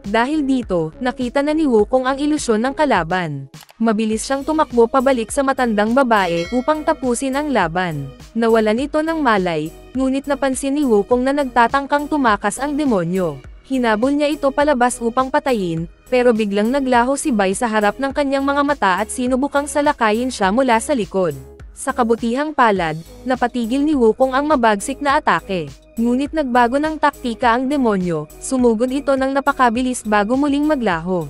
Dahil dito, nakita na ni Wukong ang ilusyon ng kalaban. Mabilis siyang tumakbo pabalik sa matandang babae upang tapusin ang laban. Nawalan ito ng malay, ngunit napansin ni Wukong na nagtatangkang tumakas ang demonyo. Hinabol niya ito palabas upang patayin, pero biglang naglaho si Bai sa harap ng kanyang mga mata at sinubukang salakayin siya mula sa likod. Sa kabutihang palad, napatigil ni Wukong ang mabagsik na atake. Ngunit nagbago ng taktika ang demonyo, sumugod ito ng napakabilis bago muling maglaho.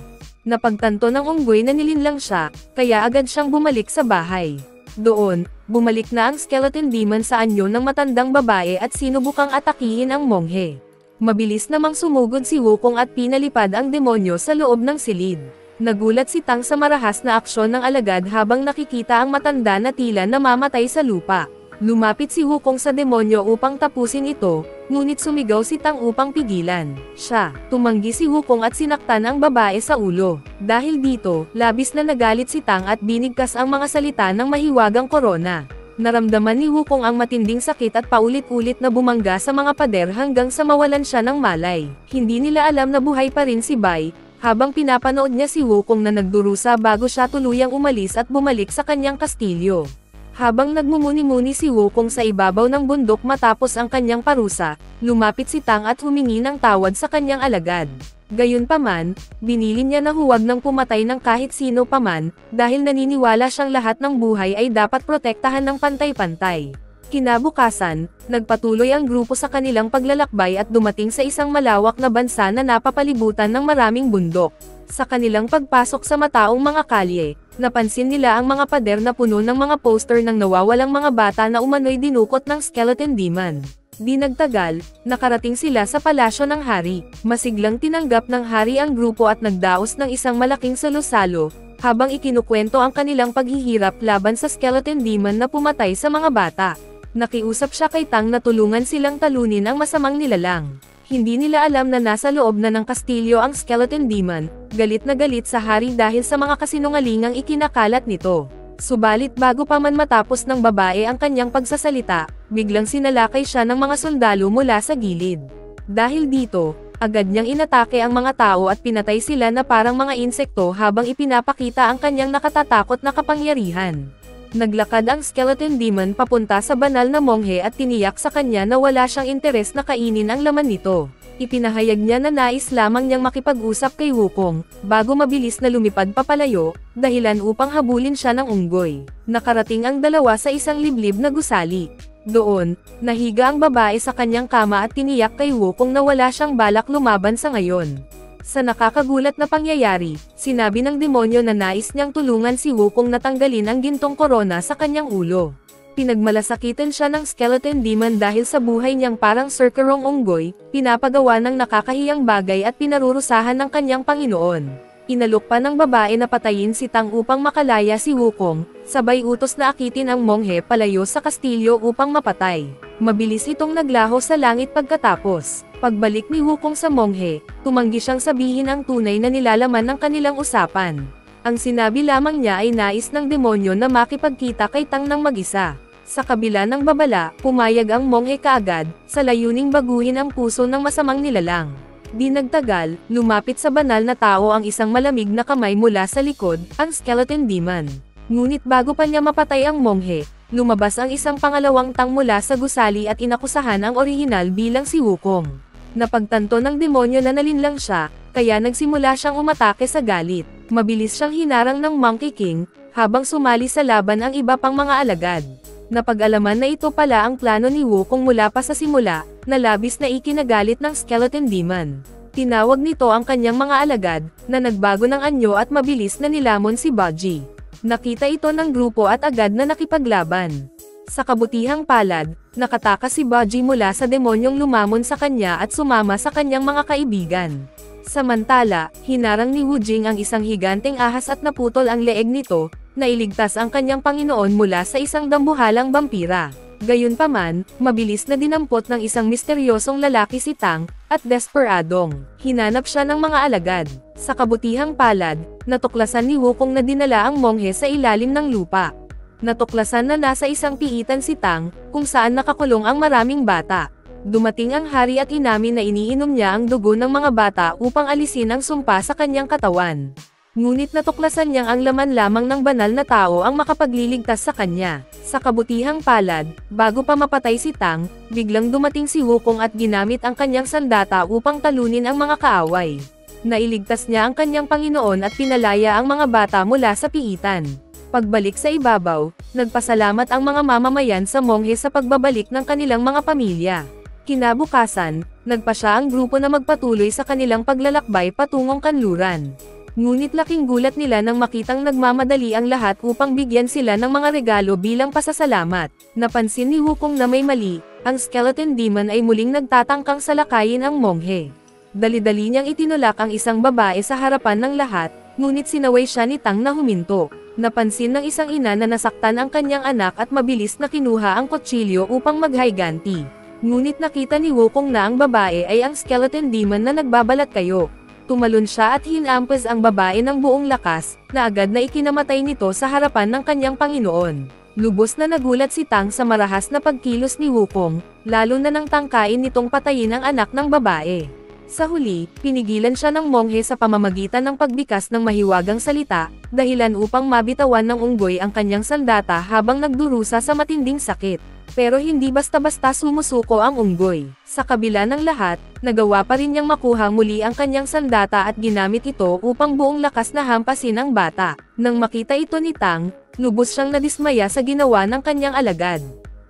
Napagtanto ng unggoy na nilinlang siya, kaya agad siyang bumalik sa bahay. Doon, bumalik na ang skeleton demon sa anyo ng matandang babae at sinubukang atakihin ang monghe. Mabilis namang sumugod si Wukong at pinalipad ang demonyo sa loob ng silid. Nagulat si Tang sa marahas na aksyon ng alagad habang nakikita ang matanda na tila namamatay sa lupa. Lumapit si Wukong sa demonyo upang tapusin ito, ngunit sumigaw si Tang upang pigilan siya. Tumanggi si Wukong at sinaktan ang babae sa ulo. Dahil dito, labis na nagalit si Tang at binigkas ang mga salita ng mahiwagang korona. Naramdaman ni Wukong ang matinding sakit at paulit-ulit na bumangga sa mga pader hanggang sa mawalan siya ng malay. Hindi nila alam na buhay pa rin si Bai, habang pinapanood niya si Wukong na nagdurusa bago siya tuluyang umalis at bumalik sa kanyang kastilyo. Habang nagmumuni-muni si Wukong sa ibabaw ng bundok matapos ang kanyang parusa, lumapit si Tang at humingi ng tawad sa kanyang alagad. Gayunpaman, binilin niya na huwag nang pumatay ng kahit sino paman, dahil naniniwala siyang lahat ng buhay ay dapat protektahan ng pantay-pantay. Kinabukasan, nagpatuloy ang grupo sa kanilang paglalakbay at dumating sa isang malawak na bansa na napapalibutan ng maraming bundok. Sa kanilang pagpasok sa mataong mga kalye, napansin nila ang mga pader na puno ng mga poster ng nawawalang mga bata na umano'y dinukot ng skeleton demon. Di nagtagal, nakarating sila sa palasyo ng hari. Masiglang tinanggap ng hari ang grupo at nagdaos ng isang malaking salo-salo, habang ikinukwento ang kanilang paghihirap laban sa skeleton demon na pumatay sa mga bata. Nakiusap siya kay Tang na tulungan silang talunin ang masamang nilalang. Hindi nila alam na nasa loob na ng kastilyo ang skeleton demon, galit na galit sa hari dahil sa mga kasinungalingang ikinakalat nito. Subalit bago pa man matapos ng babae ang kanyang pagsasalita, biglang sinalakay siya ng mga sundalo mula sa gilid. Dahil dito, agad niyang inatake ang mga tao at pinatay sila na parang mga insekto habang ipinapakita ang kanyang nakatatakot na kapangyarihan. Naglakad ang skeleton demon papunta sa banal na monghe at tiniyak sa kanya na wala siyang interes na kainin ang laman nito. Ipinahayag niya na nais lamang niyang makipag-usap kay Wukong, bago mabilis na lumipad papalayo, dahilan upang habulin siya ng unggoy. Nakarating ang dalawa sa isang liblib na gusali. Doon, nahiga ang babae sa kanyang kama at tiniyak kay Wukong na wala siyang balak lumaban sa ngayon. Sa nakakagulat na pangyayari, sinabi ng demonyo na nais niyang tulungan si Wukong na tanggalin ang gintong korona sa kanyang ulo. Pinagmalasakitan siya ng skeleton demon dahil sa buhay niyang parang sirkerong unggoy, pinapagawa ng nakakahiyang bagay at pinarurusahan ng kanyang Panginoon. Inalok pa ng babae na patayin si Tang upang makalaya si Wukong, sabay utos na akitin ang monghe palayo sa kastilyo upang mapatay. Mabilis itong naglaho sa langit pagkatapos. Pagbalik ni Wukong sa monghe, tumanggi siyang sabihin ang tunay na nilalaman ng kanilang usapan. Ang sinabi lamang niya ay nais ng demonyo na makipagkita kay Tang ng mag-isa. Sa kabila ng babala, pumayag ang monghe kaagad, sa layuning baguhin ang puso ng masamang nilalang. Di nagtagal, lumapit sa banal na tao ang isang malamig na kamay mula sa likod, ang skeleton demon. Ngunit bago pa niya mapatay ang monghe, lumabas ang isang pangalawang Tang mula sa gusali at inakusahan ang orihinal bilang si Wukong. Napagtanto ng demonyo na nalinlang siya, kaya nagsimula siyang umatake sa galit. Mabilis siyang hinarang ng Monkey King, habang sumali sa laban ang iba pang mga alagad. Napag-alaman na ito pala ang plano ni Wukong mula pa sa simula, na labis na ikinagalit ng skeleton demon. Tinawag nito ang kanyang mga alagad, na nagbago ng anyo at mabilis na nilamon si Baji. Nakita ito ng grupo at agad na nakipaglaban. Sa kabutihang palad, nakatakas si Baji mula sa demonyong lumamon sa kanya at sumama sa kanyang mga kaibigan. Samantala, hinarang ni Wu Jing ang isang higanteng ahas at naputol ang leeg nito, na iligtas ang kanyang Panginoon mula sa isang dambuhalang vampira. Gayunpaman, mabilis na dinampot ng isang misteryosong lalaki si Tang, at desperadong hinanap siya ng mga alagad. Sa kabutihang palad, natuklasan ni Wukong na dinala ang monghe sa ilalim ng lupa. Natuklasan na nasa isang piitan si Tang, kung saan nakakulong ang maraming bata. Dumating ang hari at inamin na iniinom niya ang dugo ng mga bata upang alisin ang sumpa sa kanyang katawan. Ngunit natuklasan niyang ang laman lamang ng banal na tao ang makapagliligtas sa kanya. Sa kabutihang palad, bago pa mapatay si Tang, biglang dumating si Wukong at ginamit ang kanyang sandata upang talunin ang mga kaaway. Nailigtas niya ang kanyang Panginoon at pinalaya ang mga bata mula sa piitan. Pagbalik sa ibabaw, nagpasalamat ang mga mamamayan sa monghe sa pagbabalik ng kanilang mga pamilya. Kinabukasan, nagpasya ang grupo na magpatuloy sa kanilang paglalakbay patungong kanluran. Ngunit laking gulat nila nang makitang nagmamadali ang lahat upang bigyan sila ng mga regalo bilang pasasalamat. Napansin ni Wukong na may mali, ang skeleton demon ay muling nagtatangkang salakayin ang monghe. Dali-dali niyang itinulak ang isang babae sa harapan ng lahat, ngunit sinaway siya ni Tang na huminto. Napansin ng isang ina na nasaktan ang kanyang anak at mabilis na kinuha ang kutsilyo upang maghayganti. Ngunit nakita ni Wukong na ang babae ay ang skeleton demon na nagbabalat kayo. Tumalon siya at hinampas ang babae ng buong lakas, na agad na ikinamatay nito sa harapan ng kanyang Panginoon. Lubos na nagulat si Tang sa marahas na pagkilos ni Wukong, lalo na nang tangkain nitong patayin ang anak ng babae. Sa huli, pinigilan siya ng monghe sa pamamagitan ng pagbikas ng mahiwagang salita, dahilan upang mabitawan ng unggoy ang kanyang sandata habang nagdurusa sa matinding sakit. Pero hindi basta-basta sumusuko ang unggoy. Sa kabila ng lahat, nagawa pa rin niyang makuha muli ang kanyang sandata at ginamit ito upang buong lakas na hampasin ang bata. Nang makita ito ni Tang, lubos siyang nadismaya sa ginawa ng kanyang alagad.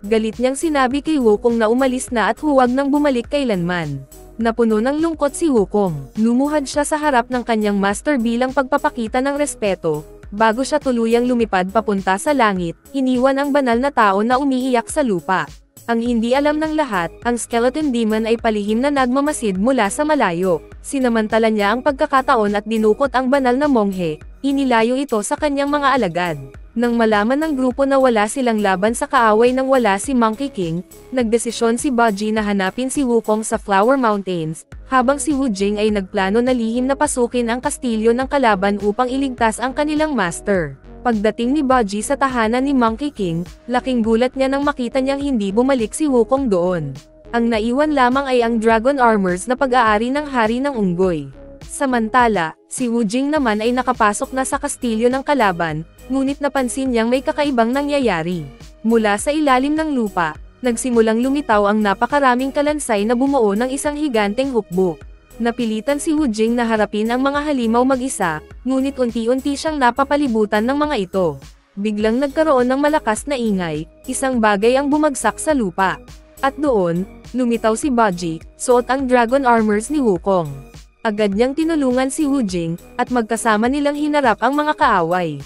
Galit niyang sinabi kay Wukong na umalis na at huwag nang bumalik kailanman. Napuno ng lungkot si Wukong. Lumuhad siya sa harap ng kanyang master bilang pagpapakita ng respeto. Bago siya tuluyang lumipad papunta sa langit, iniwan ang banal na tao na umiiyak sa lupa. Ang hindi alam ng lahat, ang skeleton demon ay palihim na nagmamasid mula sa malayo. Sinamantala niya ang pagkakataon at dinukot ang banal na monghe, inilayo ito sa kanyang mga alagad. Nang malaman ng grupo na wala silang laban sa kaaway nang wala si Monkey King, nagdesisyon si Baji na hanapin si Wukong sa Flower Mountains, habang si Wu Jing ay nagplano na lihim na pasukin ang kastilyo ng kalaban upang iligtas ang kanilang master. Pagdating ni Baji sa tahanan ni Monkey King, laking gulat niya nang makita niyang hindi bumalik si Wukong doon. Ang naiwan lamang ay ang dragon armors na pag-aari ng hari ng unggoy. Samantala, si Wu Jing naman ay nakapasok na sa kastilyo ng kalaban, ngunit napansin niyang may kakaibang nangyayari. Mula sa ilalim ng lupa, nagsimulang lumitaw ang napakaraming kalansay na bumuo ng isang higanteng hukbo. Napilitan si Wu Jing na harapin ang mga halimaw mag-isa, ngunit unti-unti siyang napapalibutan ng mga ito. Biglang nagkaroon ng malakas na ingay, isang bagay ang bumagsak sa lupa. At doon, lumitaw si Baji, suot ang dragon armors ni Wukong. Agad niyang tinulungan si Wu Jing, at magkasama nilang hinarap ang mga kaaway.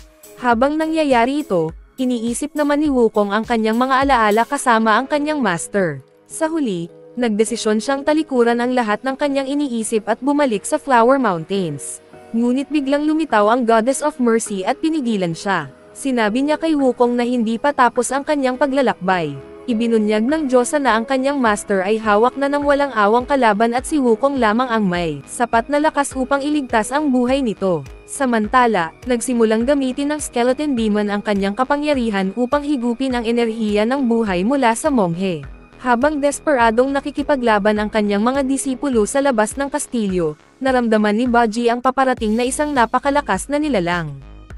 Habang nangyayari ito, iniisip naman ni Wukong ang kanyang mga alaala kasama ang kanyang master. Sa huli, nagdesisyon siyang talikuran ang lahat ng kanyang iniisip at bumalik sa Flower Mountains. Ngunit biglang lumitaw ang Goddess of Mercy at pinigilan siya. Sinabi niya kay Wukong na hindi pa tapos ang kanyang paglalakbay. Ibinunyag ng Diyosa na ang kanyang master ay hawak na ng walang awang kalaban at si Wukong lamang ang may sapat na lakas upang iligtas ang buhay nito. Samantala, nagsimulang gamitin ng skeleton demon ang kanyang kapangyarihan upang higupin ang enerhiya ng buhay mula sa monghe. Habang desperadong nakikipaglaban ang kanyang mga disipulo sa labas ng kastilyo, naramdaman ni Baji ang paparating na isang napakalakas na nilalang.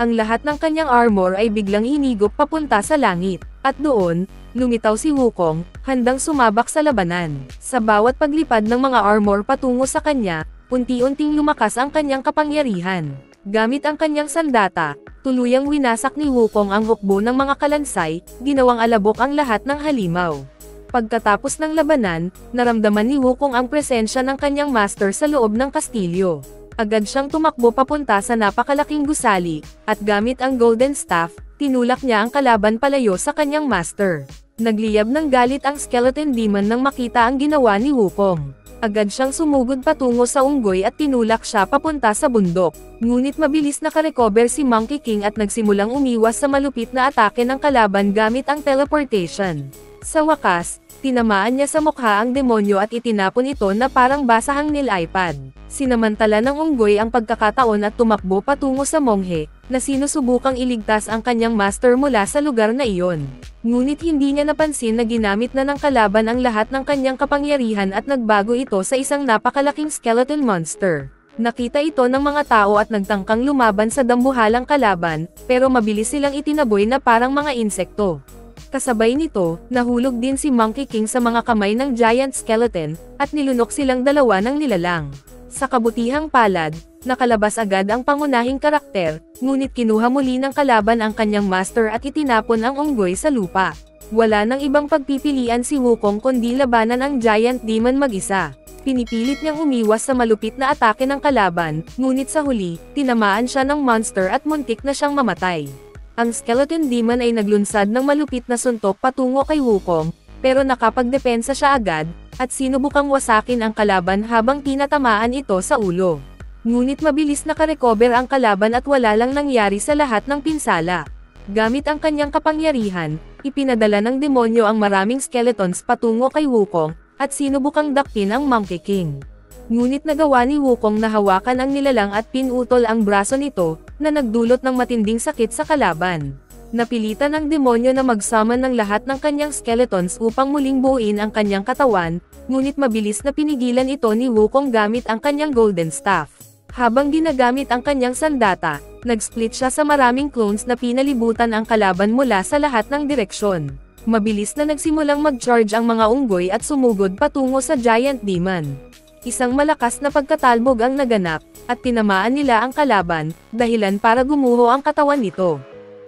Ang lahat ng kanyang armor ay biglang hinigop papunta sa langit. At doon, lumitaw si Wukong, handang sumabak sa labanan. Sa bawat paglipad ng mga armor patungo sa kanya, unti-unting lumakas ang kanyang kapangyarihan. Gamit ang kanyang sandata, tuluyang winasak ni Wukong ang hukbo ng mga kalansay, ginawang alabok ang lahat ng halimaw. Pagkatapos ng labanan, naramdaman ni Wukong ang presensya ng kanyang master sa loob ng kastilyo. Agad siyang tumakbo papunta sa napakalaking gusali, at gamit ang golden staff, tinulak niya ang kalaban palayo sa kanyang master. Nagliyab ng galit ang skeleton demon nang makita ang ginawa ni Wukong. Agad siyang sumugod patungo sa unggoy at tinulak siya papunta sa bundok. Ngunit mabilis nakarecover si Monkey King at nagsimulang umiwas sa malupit na atake ng kalaban gamit ang teleportation. Sa wakas, tinamaan niya sa mukha ang demonyo at itinapon ito na parang basahang nil-iPad. Sinamantala ng unggoy ang pagkakataon at tumakbo patungo sa monghe, na sinusubukang iligtas ang kanyang master mula sa lugar na iyon. Ngunit hindi niya napansin na ginamit na ng kalaban ang lahat ng kanyang kapangyarihan at nagbago ito sa isang napakalaking skeleton monster. Nakita ito ng mga tao at nagtangkang lumaban sa dambuhalang kalaban, pero mabilis silang itinaboy na parang mga insekto. Kasabay nito, nahulog din si Monkey King sa mga kamay ng giant skeleton, at nilunok silang dalawa ng nilalang. Sa kabutihang palad, nakalabas agad ang pangunahing karakter, ngunit kinuha muli ng kalaban ang kanyang master at itinapon ang unggoy sa lupa. Wala nang ibang pagpipilian si Wukong kundi labanan ang giant demon mag-isa. Pinipilit niyang umiwas sa malupit na atake ng kalaban, ngunit sa huli, tinamaan siya ng monster at muntik na siyang mamatay. Ang skeleton demon ay naglunsad ng malupit na suntok patungo kay Wukong, pero nakapagdepensa siya agad, at sinubukang wasakin ang kalaban habang tinatamaan ito sa ulo. Ngunit mabilis nakarecover ang kalaban at wala lang nangyari sa lahat ng pinsala. Gamit ang kanyang kapangyarihan, ipinadala ng demonyo ang maraming skeletons patungo kay Wukong, at sinubukang dakpin ang Monkey King. Ngunit nagawa ni Wukong na hawakan ang nilalang at pinutol ang braso nito, na nagdulot ng matinding sakit sa kalaban. Napilitan ng demonyo na magsummon ng lahat ng kanyang skeletons upang muling buuin ang kanyang katawan, ngunit mabilis na pinigilan ito ni Wukong gamit ang kanyang golden staff. Habang ginagamit ang kanyang sandata, nag-split siya sa maraming clones na pinalibutan ang kalaban mula sa lahat ng direksyon. Mabilis na nagsimulang mag-charge ang mga unggoy at sumugod patungo sa giant demon. Isang malakas na pagkatalbog ang naganap, at tinamaan nila ang kalaban, dahilan para gumuho ang katawan nito.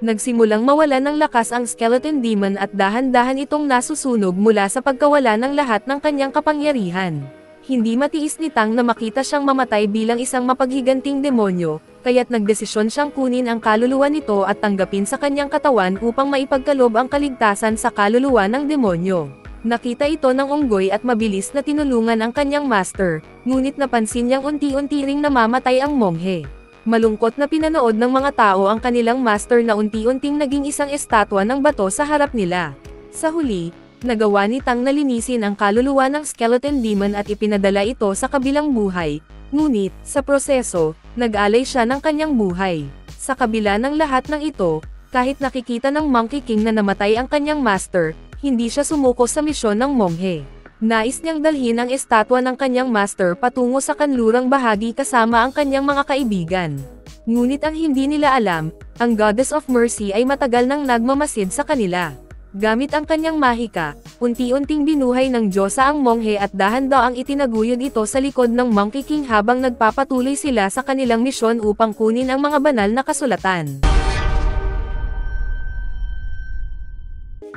Nagsimulang mawalan ng lakas ang skeleton demon at dahan-dahan itong nasusunog mula sa pagkawala ng lahat ng kanyang kapangyarihan. Hindi matiis ni Tang na makita siyang mamatay bilang isang mapaghiganting demonyo, kaya't nagdesisyon siyang kunin ang kaluluwa nito at tanggapin sa kanyang katawan upang maipagkalob ang kaligtasan sa kaluluwa ng demonyo. Nakita ito ng unggoy at mabilis na tinulungan ang kanyang master, ngunit napansin niyang unti-unti ring namamatay ang monghe. Malungkot na pinanood ng mga tao ang kanilang master na unti-unting naging isang estatwa ng bato sa harap nila. Sa huli, nagawa ni Tang na linisin ang kaluluwa ng skeleton demon at ipinadala ito sa kabilang buhay, ngunit, sa proseso, nag-alay siya ng kanyang buhay. Sa kabila ng lahat ng ito, kahit nakikita ng Monkey King na namatay ang kanyang master, hindi siya sumuko sa misyon ng monghe. Nais niyang dalhin ang estatwa ng kanyang master patungo sa kanlurang bahagi kasama ang kanyang mga kaibigan. Ngunit ang hindi nila alam, ang Goddess of Mercy ay matagal nang nagmamasid sa kanila. Gamit ang kanyang mahika, unti-unting binuhay ng Diyosa ang monghe at dahan-daang itinaguyod ito sa likod ng Monkey King habang nagpapatuloy sila sa kanilang misyon upang kunin ang mga banal na kasulatan.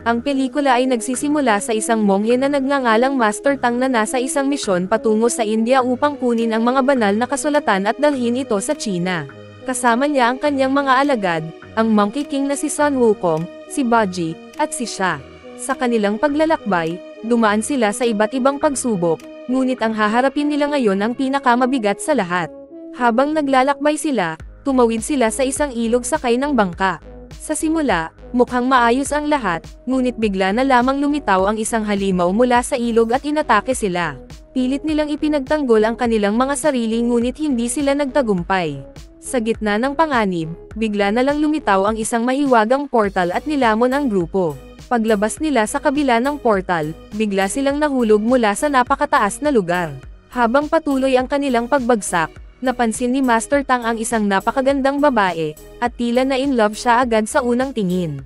Ang pelikula ay nagsisimula sa isang monghe na nagngangalang Master Tang na nasa isang misyon patungo sa India upang kunin ang mga banal na kasulatan at dalhin ito sa China. Kasama niya ang kanyang mga alagad, ang Monkey King na si Sun Wukong, si Baji, at si Sha. Sa kanilang paglalakbay, dumaan sila sa iba't ibang pagsubok, ngunit ang haharapin nila ngayon ang pinakamabigat sa lahat. Habang naglalakbay sila, tumawid sila sa isang ilog sakay ng bangka. Sa simula, mukhang maayos ang lahat, ngunit bigla na lamang lumitaw ang isang halimaw mula sa ilog at inatake sila. Pilit nilang ipinagtanggol ang kanilang mga sarili ngunit hindi sila nagtagumpay. Sa gitna ng panganib, bigla na lang lumitaw ang isang mahiwagang portal at nilamon ang grupo. Paglabas nila sa kabila ng portal, bigla silang nahulog mula sa napakataas na lugar. Habang patuloy ang kanilang pagbagsak, napansin ni Master Tang ang isang napakagandang babae, at tila na in love siya agad sa unang tingin.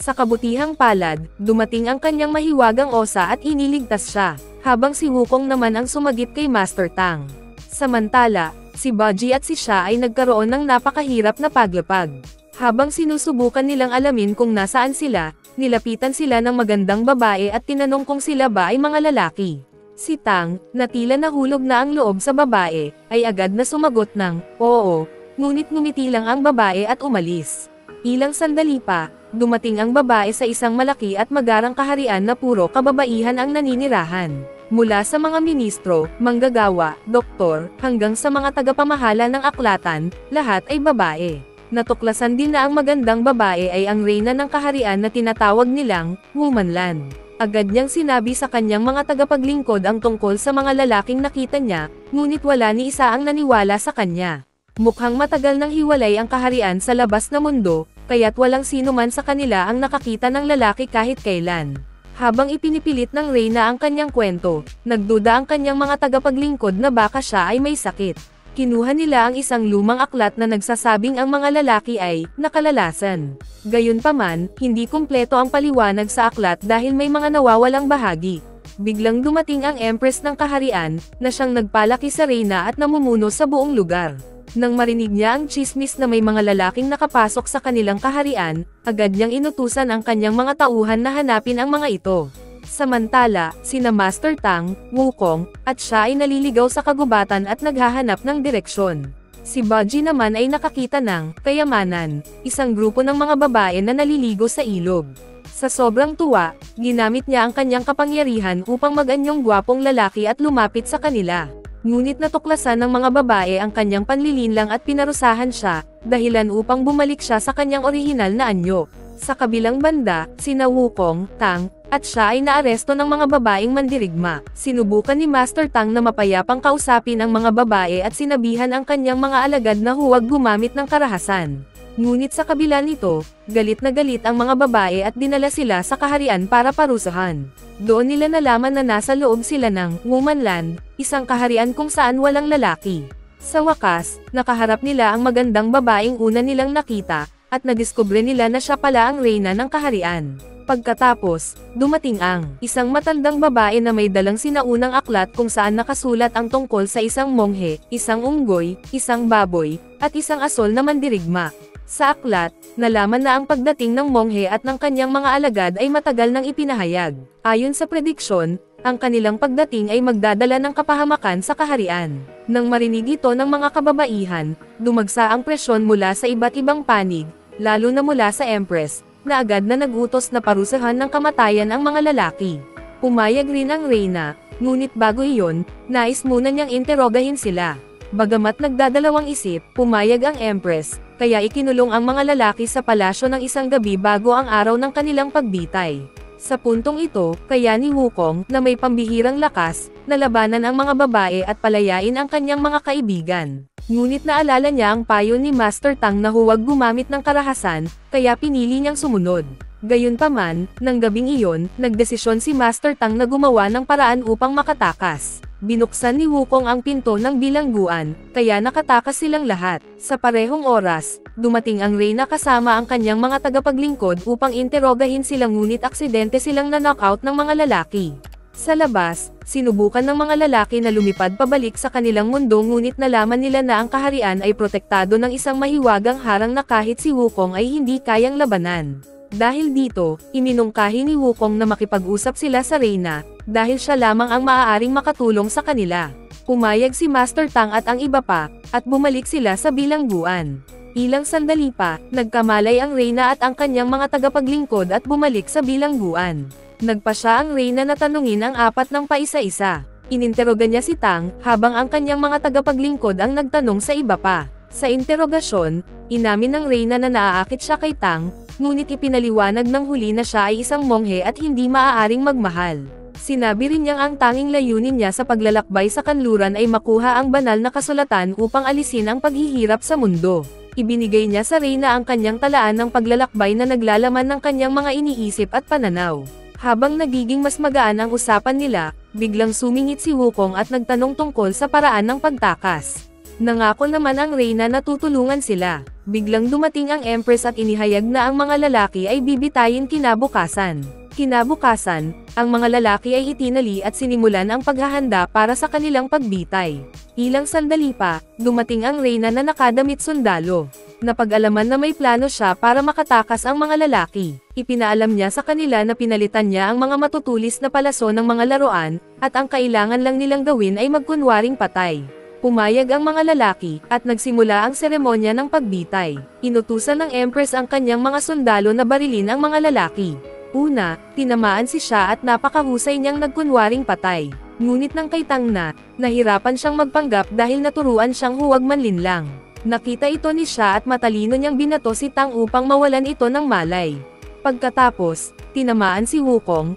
Sa kabutihang palad, dumating ang kanyang mahiwagang osa at iniligtas siya, habang si Wukong naman ang sumagip kay Master Tang. Samantala, si Baji at si Sha ay nagkaroon ng napakahirap na paglapag. Habang sinusubukan nilang alamin kung nasaan sila, nilapitan sila ng magandang babae at tinanong kung sila ba ay mga lalaki. Si Tang, na tila nahulog na ang loob sa babae, ay agad na sumagot ng, oo, ngunit ngumiti lang ang babae at umalis. Ilang sandali pa, dumating ang babae sa isang malaki at magarang kaharian na puro kababaihan ang naninirahan. Mula sa mga ministro, manggagawa, doktor, hanggang sa mga tagapamahala ng aklatan, lahat ay babae. Natuklasan din na ang magandang babae ay ang reyna ng kaharian na tinatawag nilang, Womanland. Agad niyang sinabi sa kanyang mga tagapaglingkod ang tungkol sa mga lalaking nakita niya, ngunit wala ni isa ang naniwala sa kanya. Mukhang matagal nang hiwalay ang kaharian sa labas na mundo, kaya't walang sino man sa kanila ang nakakita ng lalaki kahit kailan. Habang ipinipilit ng reyna ang kanyang kwento, nagduda ang kanyang mga tagapaglingkod na baka siya ay may sakit. Kinuha nila ang isang lumang aklat na nagsasabing ang mga lalaki ay nakalalasan. Gayunpaman, hindi kumpleto ang paliwanag sa aklat dahil may mga nawawalang bahagi. Biglang dumating ang Empress ng kaharian, na siyang nagpalaki sa reyna at namumuno sa buong lugar. Nang marinig niya ang chismis na may mga lalaking nakapasok sa kanilang kaharian, agad niyang inutusan ang kanyang mga tauhan na hanapin ang mga ito. Samantala, sina Master Tang, Wukong, at siya ay naliligaw sa kagubatan at naghahanap ng direksyon. Si Baji naman ay nakakita ng kayamanan, isang grupo ng mga babae na naliligo sa ilog. Sa sobrang tuwa, ginamit niya ang kanyang kapangyarihan upang mag-anyong gwapong lalaki at lumapit sa kanila. Ngunit natuklasan ng mga babae ang kanyang panlilinlang at pinarusahan siya, dahilan upang bumalik siya sa kanyang orihinal na anyo. Sa kabilang banda, sina Wukong, Tang, at siya ay naaresto ng mga babaeng mandirigma. Sinubukan ni Master Tang na mapayapang kausapin ang mga babae at sinabihan ang kanyang mga alagad na huwag gumamit ng karahasan. Ngunit sa kabila nito, galit na galit ang mga babae at dinala sila sa kaharian para parusahan. Doon nila nalaman na nasa loob sila ng Woman Land, isang kaharian kung saan walang lalaki. Sa wakas, nakaharap nila ang magandang babaeng una nilang nakita, at nadiskubre nila na siya pala ang reyna ng kaharian. Pagkatapos, dumating ang isang matandang babae na may dalang sinaunang aklat kung saan nakasulat ang tungkol sa isang monghe, isang unggoy, isang baboy, at isang asol na mandirigma. Sa aklat, nalaman na ang pagdating ng monghe at ng kanyang mga alagad ay matagal nang ipinahayag. Ayon sa prediksyon, ang kanilang pagdating ay magdadala ng kapahamakan sa kaharian. Nang marinig ito ng mga kababaihan, dumagsa ang presyon mula sa iba't ibang panig, lalo na mula sa Empress, na agad na nagutos na parusahan ng kamatayan ang mga lalaki. Pumayag rin ang reyna, ngunit bago iyon, nais muna niyang interogahin sila. Bagamat nagdadalawang isip, pumayag ang Empress, kaya ikinulong ang mga lalaki sa palasyo ng isang gabi bago ang araw ng kanilang pagbitay. Sa puntong ito, kaya ni Wukong, na may pambihirang lakas, nalabanan ang mga babae at palayain ang kanyang mga kaibigan. Ngunit naalala niya ang payo ni Master Tang na huwag gumamit ng karahasan, kaya pinili niyang sumunod. Gayunpaman, nang gabing iyon, nagdesisyon si Master Tang na gumawa ng paraan upang makatakas. Binuksan ni Wukong ang pinto ng bilangguan, kaya nakatakas silang lahat. Sa parehong oras, dumating ang reyna kasama ang kanyang mga tagapaglingkod upang interogahin sila ngunit aksidente silang na-knockout ng mga lalaki. Sa labas, sinubukan ng mga lalaki na lumipad pabalik sa kanilang mundo ngunit nalaman nila na ang kaharian ay protektado ng isang mahiwagang harang na kahit si Wukong ay hindi kayang labanan. Dahil dito, iminungkahi ni Wukong na makipag-usap sila sa reyna, dahil siya lamang ang maaaring makatulong sa kanila. Pumayag si Master Tang at ang iba pa, at bumalik sila sa bilangguan. Ilang sandali pa, nagkamalay ang reyna at ang kanyang mga tagapaglingkod at bumalik sa bilangguan. Nagpa siya ang reyna na tanungin ang apat ng paisa-isa. Ininteroga niya si Tang, habang ang kanyang mga tagapaglingkod ang nagtanong sa iba pa. Sa interogasyon, inamin ng reyna na naaakit siya kay Tang, ngunit ipinaliwanag ng huli na siya ay isang monghe at hindi maaaring magmahal. Sinabi rin niyang ang tanging layunin niya sa paglalakbay sa kanluran ay makuha ang banal na kasulatan upang alisin ang paghihirap sa mundo. Ibinigay niya sa reyna ang kanyang talaan ng paglalakbay na naglalaman ng kanyang mga iniisip at pananaw. Habang nagiging mas magaan ang usapan nila, biglang sumingit si Wukong at nagtanong tungkol sa paraan ng pagtakas. Nangako naman ang reyna na tutulungan sila. Biglang dumating ang Empress at inihayag na ang mga lalaki ay bibitayin kinabukasan. Kinabukasan, ang mga lalaki ay itinali at sinimulan ang paghahanda para sa kanilang pagbitay. Ilang sandali pa, dumating ang reyna na nakadamit sundalo. Napag-alaman na may plano siya para makatakas ang mga lalaki. Ipinaalam niya sa kanila na pinalitan niya ang mga matutulis na palaso ng mga laruan, at ang kailangan lang nilang gawin ay magkunwaring patay. Pumayag ang mga lalaki, at nagsimula ang seremonya ng pagbitay. Inutusan ng Empress ang kanyang mga sundalo na barilin ang mga lalaki. Una, tinamaan si siya at napakahusay niyang nagkunwaring patay. Ngunit nang kay Tang na, nahirapan siyang magpanggap dahil naturuan siyang huwag manlinlang. Nakita ito ni siya at matalino niyang binato si Tang upang mawalan ito ng malay. Pagkatapos, tinamaan si Wukong.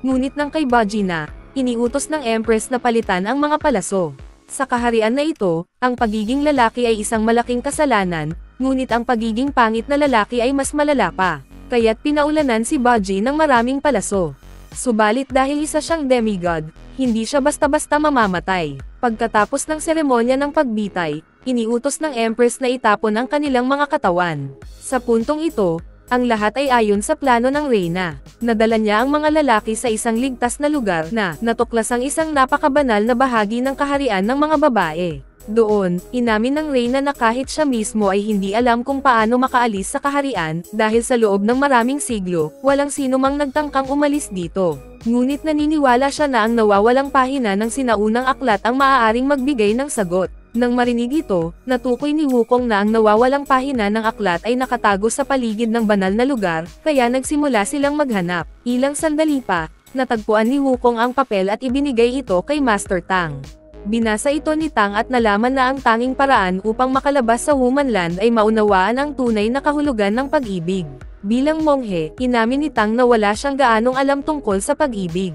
Ngunit nang kay Baji na, iniutos ng Empress na palitan ang mga palaso. Sa kaharian na ito, ang pagiging lalaki ay isang malaking kasalanan, ngunit ang pagiging pangit na lalaki ay mas malala pa. Kaya't pinaulanan si Baji ng maraming palaso. Subalit dahil isa siyang demigod, hindi siya basta-basta mamamatay. Pagkatapos ng seremonya ng pagbitay, iniutos ng Empress na itapon ang kanilang mga katawan. Sa puntong ito, ang lahat ay ayon sa plano ng reyna. Nadala niya ang mga lalaki sa isang ligtas na lugar na natuklas ang isang napakabanal na bahagi ng kaharian ng mga babae. Doon, inamin ng reyna na kahit siya mismo ay hindi alam kung paano makaalis sa kaharian, dahil sa loob ng maraming siglo, walang sino mang nagtangkang umalis dito. Ngunit naniniwala siya na ang nawawalang pahina ng sinaunang aklat ang maaaring magbigay ng sagot. Nang marinig ito, natukoy ni Wukong na ang nawawalang pahina ng aklat ay nakatago sa paligid ng banal na lugar, kaya nagsimula silang maghanap. Ilang sandali pa, natagpuan ni Wukong ang papel at ibinigay ito kay Master Tang. Binasa ito ni Tang at nalaman na ang tanging paraan upang makalabas sa Womanland ay maunawaan ang tunay na kahulugan ng pag-ibig. Bilang monghe, inamin ni Tang na wala siyang gaanong alam tungkol sa pag-ibig.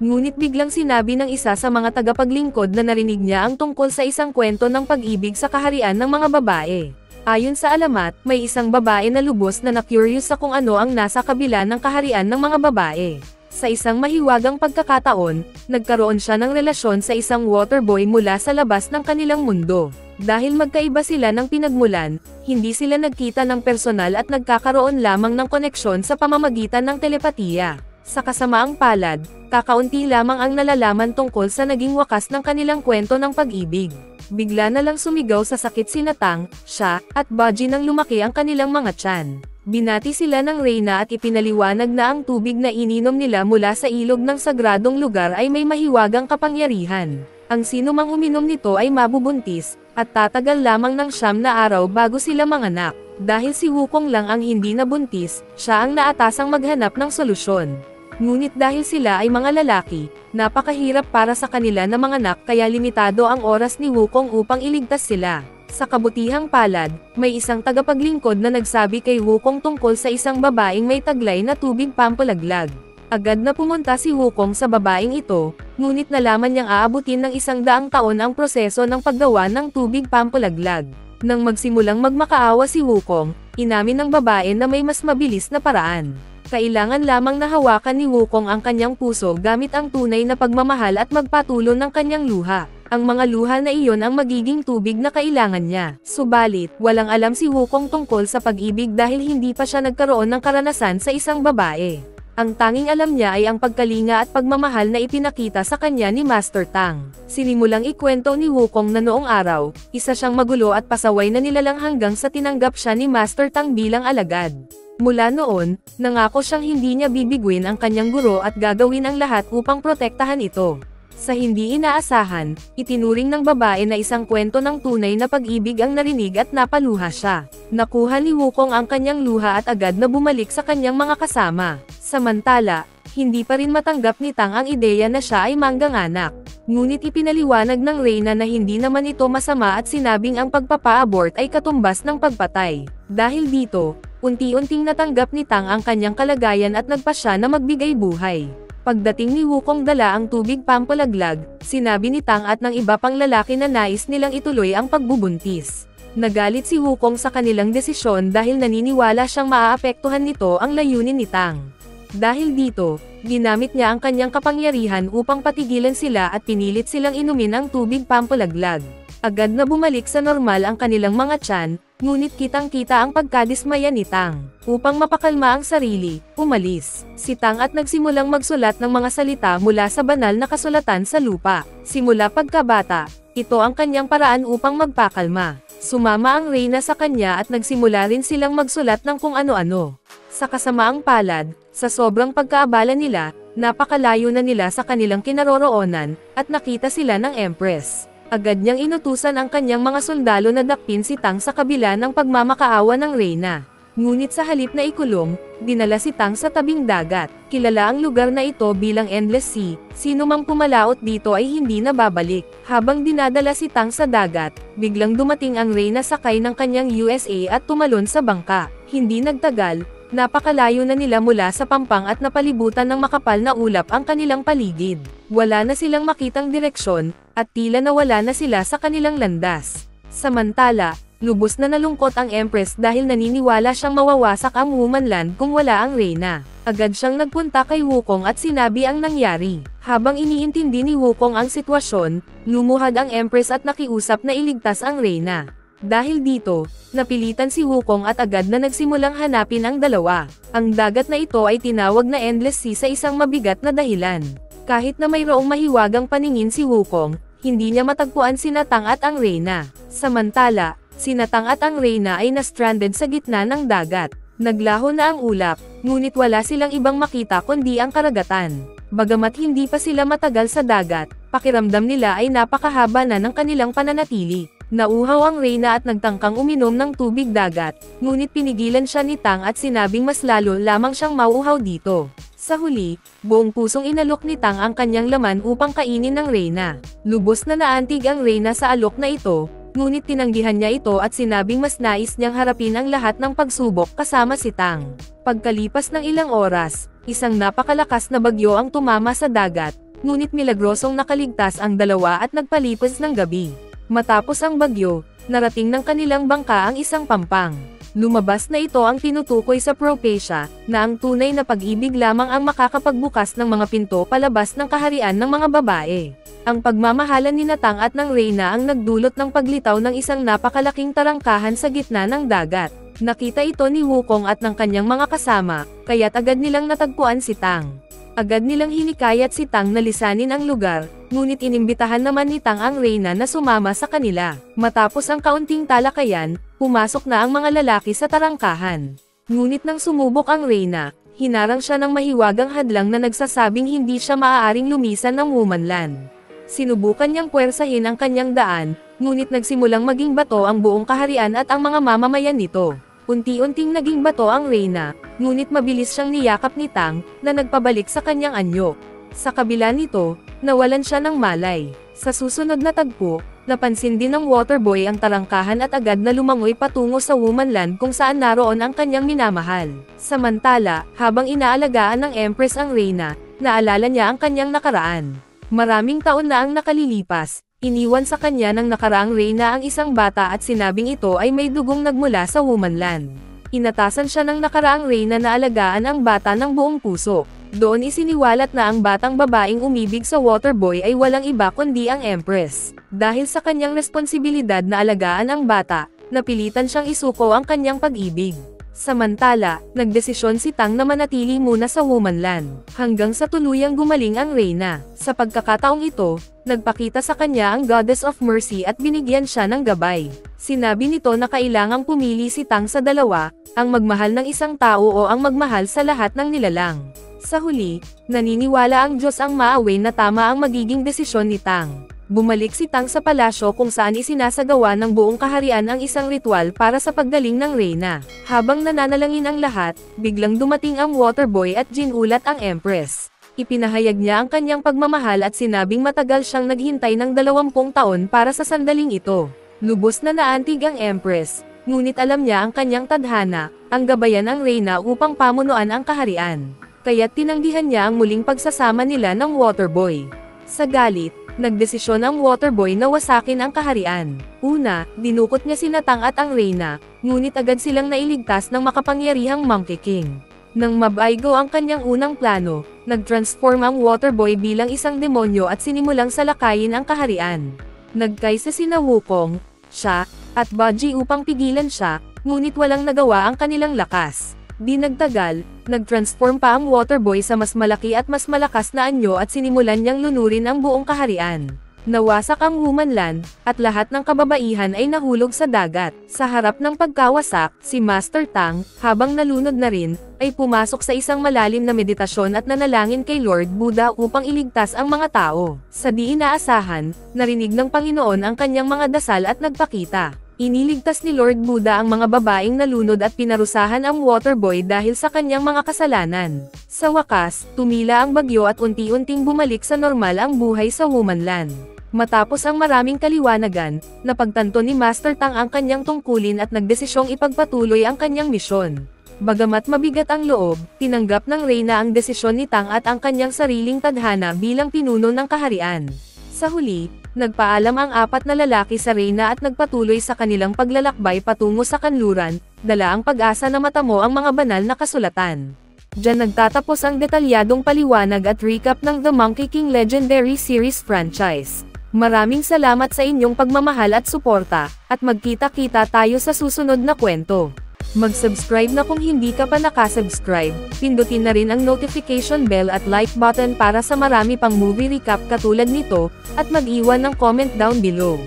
Ngunit biglang sinabi ng isa sa mga tagapaglingkod na narinig niya ang tungkol sa isang kwento ng pag-ibig sa kaharian ng mga babae. Ayon sa alamat, may isang babae na lubos na na-curious sa kung ano ang nasa kabila ng kaharian ng mga babae. Sa isang mahiwagang pagkakataon, nagkaroon siya ng relasyon sa isang waterboy mula sa labas ng kanilang mundo. Dahil magkaiba sila ng pinagmulan, hindi sila nagkita ng personal at nagkakaroon lamang ng koneksyon sa pamamagitan ng telepatiya. Sa kasamaang palad, kakaunti lamang ang nalalaman tungkol sa naging wakas ng kanilang kwento ng pag-ibig. Bigla na lang sumigaw sa sakit sina Tang, siya, at Baji nang lumaki ang kanilang mga tiyan. Binati sila ng Reyna at ipinaliwanag na ang tubig na ininom nila mula sa ilog ng sagradong lugar ay may mahiwagang kapangyarihan. Ang sinumang uminom nito ay mabubuntis, at tatagal lamang ng 9 na araw bago sila manganak. Dahil si Wukong lang ang hindi nabuntis, siya ang naatasang maghanap ng solusyon. Ngunit dahil sila ay mga lalaki, napakahirap para sa kanila na manganak kaya limitado ang oras ni Wukong upang iligtas sila. Sa kabutihang palad, may isang tagapaglingkod na nagsabi kay Wukong tungkol sa isang babaeng may taglay na tubig pampalaglag. Agad na pumunta si Wukong sa babaeng ito, ngunit nalaman niyang aabutin ng 100 taon ang proseso ng paggawa ng tubig pampalaglag. Nang magsimulang magmakaawa si Wukong, inamin ng babae na may mas mabilis na paraan. Kailangan lamang na hawakan ni Wukong ang kanyang puso gamit ang tunay na pagmamahal at magpatulo ng kanyang luha. Ang mga luha na iyon ang magiging tubig na kailangan niya. Subalit, walang alam si Wukong tungkol sa pag-ibig dahil hindi pa siya nagkaroon ng karanasan sa isang babae. Ang tanging alam niya ay ang pagkalinga at pagmamahal na ipinakita sa kanya ni Master Tang. Sinimulang ikwento ni Wukong na noong araw, isa siyang magulo at pasaway na nilalang hanggang sa tinanggap siya ni Master Tang bilang alagad. Mula noon, nangako siyang hindi niya bibiguin ang kanyang guro at gagawin ang lahat upang protektahan ito. Sa hindi inaasahan, itinuring ng babae na isang kwento ng tunay na pag-ibig ang narinig at napaluha siya. Nakuha ni Wukong ang kanyang luha at agad na bumalik sa kanyang mga kasama. Samantala, hindi pa rin matanggap ni Tang ang ideya na siya ay mangganganak. Ngunit ipinaliwanag ng Reyna na hindi naman ito masama at sinabing ang pagpapa-abort ay katumbas ng pagpatay. Dahil dito, unti-unting natanggap ni Tang ang kanyang kalagayan at nagpasya na magbigay buhay. Pagdating ni Wukong dala ang tubig pampalaglag, sinabi ni Tang at ng iba pang lalaki na nais nilang ituloy ang pagbubuntis. Nagalit si Wukong sa kanilang desisyon dahil naniniwala siyang maaapektuhan nito ang layunin ni Tang. Dahil dito, ginamit niya ang kanyang kapangyarihan upang patigilan sila at pinilit silang inumin ang tubig pampalaglag. Agad na bumalik sa normal ang kanilang mga tiyan, ngunit kitang-kita ang pagkadismaya ni Tang. Upang mapakalma ang sarili, umalis si Tang at nagsimulang magsulat ng mga salita mula sa banal na kasulatan sa lupa. Simula pagkabata, ito ang kanyang paraan upang magpakalma. Sumama ang Reyna sa kanya at nagsimula rin silang magsulat ng kung ano-ano. Sa kasamaang palad, sa sobrang pagkaabala nila, napakalayo na nila sa kanilang kinaroroonan, at nakita sila ng Empress. Agad niyang inutusan ang kanyang mga sundalo na dakpin si Tang sa kabila ng pagmamakaawa ng Reyna. Ngunit sa halip na ikulong, dinala si Tang sa tabing dagat. Kilala ang lugar na ito bilang Endless Sea, sino mang pumalaot dito ay hindi na babalik. Habang dinadala si Tang sa dagat, biglang dumating ang Reyna sakay ng kanyang USA at tumalon sa bangka. Hindi nagtagal, napakalayo na nila mula sa pampang at napalibutan ng makapal na ulap ang kanilang paligid. Wala na silang makitang direksyon, at tila nawala na sila sa kanilang landas. Samantala, lubos na nalungkot ang Empress dahil naniniwala siyang mawawasak ang Womanland kung wala ang Reyna. Agad siyang nagpunta kay Wukong at sinabi ang nangyari. Habang iniintindi ni Wukong ang sitwasyon, lumuhad ang Empress at nakiusap na iligtas ang Reyna. Dahil dito, napilitan si Wukong at agad na nagsimulang hanapin ang dalawa. Ang dagat na ito ay tinawag na Endless Sea sa isang mabigat na dahilan. Kahit na mayroong mahiwagang paningin si Wukong, hindi niya matagpuan sina Tang at ang Reyna. Samantala, sina Tang at ang Reyna ay na-stranded sa gitna ng dagat. Naglaho na ang ulap, ngunit wala silang ibang makita kundi ang karagatan. Bagamat hindi pa sila matagal sa dagat, pakiramdam nila ay napakahaba na ng kanilang pananatili. Nauhaw ang Reyna at nagtangkang uminom ng tubig dagat, ngunit pinigilan siya ni Tang at sinabing mas lalo lamang siyang mauuhaw dito. Sa huli, buong pusong inalok ni Tang ang kanyang laman upang kainin ng Reyna. Lubos na naantig ang Reyna sa alok na ito, ngunit tinanggihan niya ito at sinabing mas nais niyang harapin ang lahat ng pagsubok kasama si Tang. Pagkalipas ng ilang oras, isang napakalakas na bagyo ang tumama sa dagat, ngunit milagrosong nakaligtas ang dalawa at nagpalipas ng gabi. Matapos ang bagyo, narating ng kanilang bangka ang isang pampang. Lumabas na ito ang tinutukoy sa propesya, na ang tunay na pag-ibig lamang ang makakapagbukas ng mga pinto palabas ng kaharian ng mga babae. Ang pagmamahalan ni Tang at ng Reyna ang nagdulot ng paglitaw ng isang napakalaking tarangkahan sa gitna ng dagat. Nakita ito ni Wukong at ng kanyang mga kasama, kaya't agad nilang natagpuan si Tang. Agad nilang hinikayat si Tang na lisanin ang lugar, ngunit inimbitahan naman ni Tang ang Reyna na sumama sa kanila. Matapos ang kaunting talakayan, pumasok na ang mga lalaki sa tarangkahan. Ngunit nang sumubok ang Reyna, hinarang siya ng mahiwagang hadlang na nagsasabing hindi siya maaaring lumisan ng Womanland. Sinubukan niyang puwersahin ang kanyang daan, ngunit nagsimulang maging bato ang buong kaharian at ang mga mamamayan nito. Unti-unting naging bato ang Reyna, ngunit mabilis siyang niyakap ni Tang, na nagpabalik sa kanyang anyo. Sa kabila nito, nawalan siya ng malay. Sa susunod na tagpo, napansin din ng Waterboy ang tarangkahan at agad na lumangoy patungo sa Womanland kung saan naroon ang kanyang minamahal. Samantala, habang inaalagaan ng Empress ang Reyna, naalala niya ang kanyang nakaraan. Maraming taon na ang nakalilipas. Iniwan sa kanya ng nakaraang Reyna ang isang bata at sinabing ito ay may dugong nagmula sa Womanland. Inatasan siya ng nakaraang Reyna na alagaan ang bata ng buong puso. Doon isiniwalat na ang batang babaeng umibig sa Waterboy ay walang iba kundi ang Empress. Dahil sa kanyang responsibilidad na alagaan ang bata, napilitan siyang isuko ang kanyang pag-ibig. Samantala, nagdesisyon si Tang na manatili muna sa Womanland, hanggang sa tuluyang gumaling ang Reyna. Sa pagkakataong ito, nagpakita sa kanya ang Goddess of Mercy at binigyan siya ng gabay. Sinabi nito na kailangang pumili si Tang sa dalawa, ang magmahal ng isang tao o ang magmahal sa lahat ng nilalang. Sa huli, naniniwala ang Diyos ang maaway na tama ang magiging desisyon ni Tang. Bumalik si Tang sa palasyo kung saan isinasagawa ng buong kaharian ang isang ritual para sa paggaling ng Reyna. Habang nananalangin ang lahat, biglang dumating ang Waterboy at ginulat ang Empress. Ipinahayag niya ang kanyang pagmamahal at sinabing matagal siyang naghintay ng 20 taon para sa sandaling ito. Lubos na naantig ang Empress, ngunit alam niya ang kanyang tadhana, ang gabayan ng Reyna upang pamunuan ang kaharian. Kaya't tinanggihan niya ang muling pagsasama nila ng Waterboy. Sa galit, nagdesisyon ang Waterboy na wasakin ang kaharian. Una, dinukot niya si Tang at ang Reyna, ngunit agad silang nailigtas ng makapangyarihang Monkey King. Nang mabaygo ang kanyang unang plano, nag-transform ang Waterboy bilang isang demonyo at sinimulang salakayin ang kaharian. Nagkaisa sina Wukong, siya, at Baji upang pigilan siya, ngunit walang nagawa ang kanilang lakas. Di nagtagal, nag-transform pa ang Waterboy sa mas malaki at mas malakas na anyo at sinimulan niyang lunurin ang buong kaharian. Nawasak ang Womanland, at lahat ng kababaihan ay nahulog sa dagat. Sa harap ng pagkawasak, si Master Tang, habang nalunod na rin, ay pumasok sa isang malalim na meditasyon at nanalangin kay Lord Buddha upang iligtas ang mga tao. Sa di inaasahan, narinig ng Panginoon ang kanyang mga dasal at nagpakita. Iniligtas ni Lord Buddha ang mga babaeng nalunod at pinarusahan ang Waterboy dahil sa kanyang mga kasalanan. Sa wakas, tumila ang bagyo at unti-unting bumalik sa normal ang buhay sa Womanland. Matapos ang maraming kaliwanagan, napagtanto ni Master Tang ang kanyang tungkulin at nagdesisyong ipagpatuloy ang kanyang misyon. Bagamat mabigat ang loob, tinanggap ng Reyna ang desisyon ni Tang at ang kanyang sariling tadhana bilang pinuno ng kaharian. Sa huli, nagpaalam ang 4 na lalaki sa Reyna at nagpatuloy sa kanilang paglalakbay patungo sa kanluran, dala ang pag-asa na matamo ang mga banal na kasulatan. Diyan nagtatapos ang detalyadong paliwanag at recap ng The Monkey King Legendary Series franchise. Maraming salamat sa inyong pagmamahal at suporta, at magkita-kita tayo sa susunod na kwento. Mag-subscribe na kung hindi ka pa nakasubscribe, pindutin na rin ang notification bell at like button para sa marami pang movie recap katulad nito, at mag-iwan ng comment down below.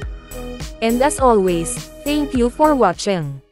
And as always, thank you for watching.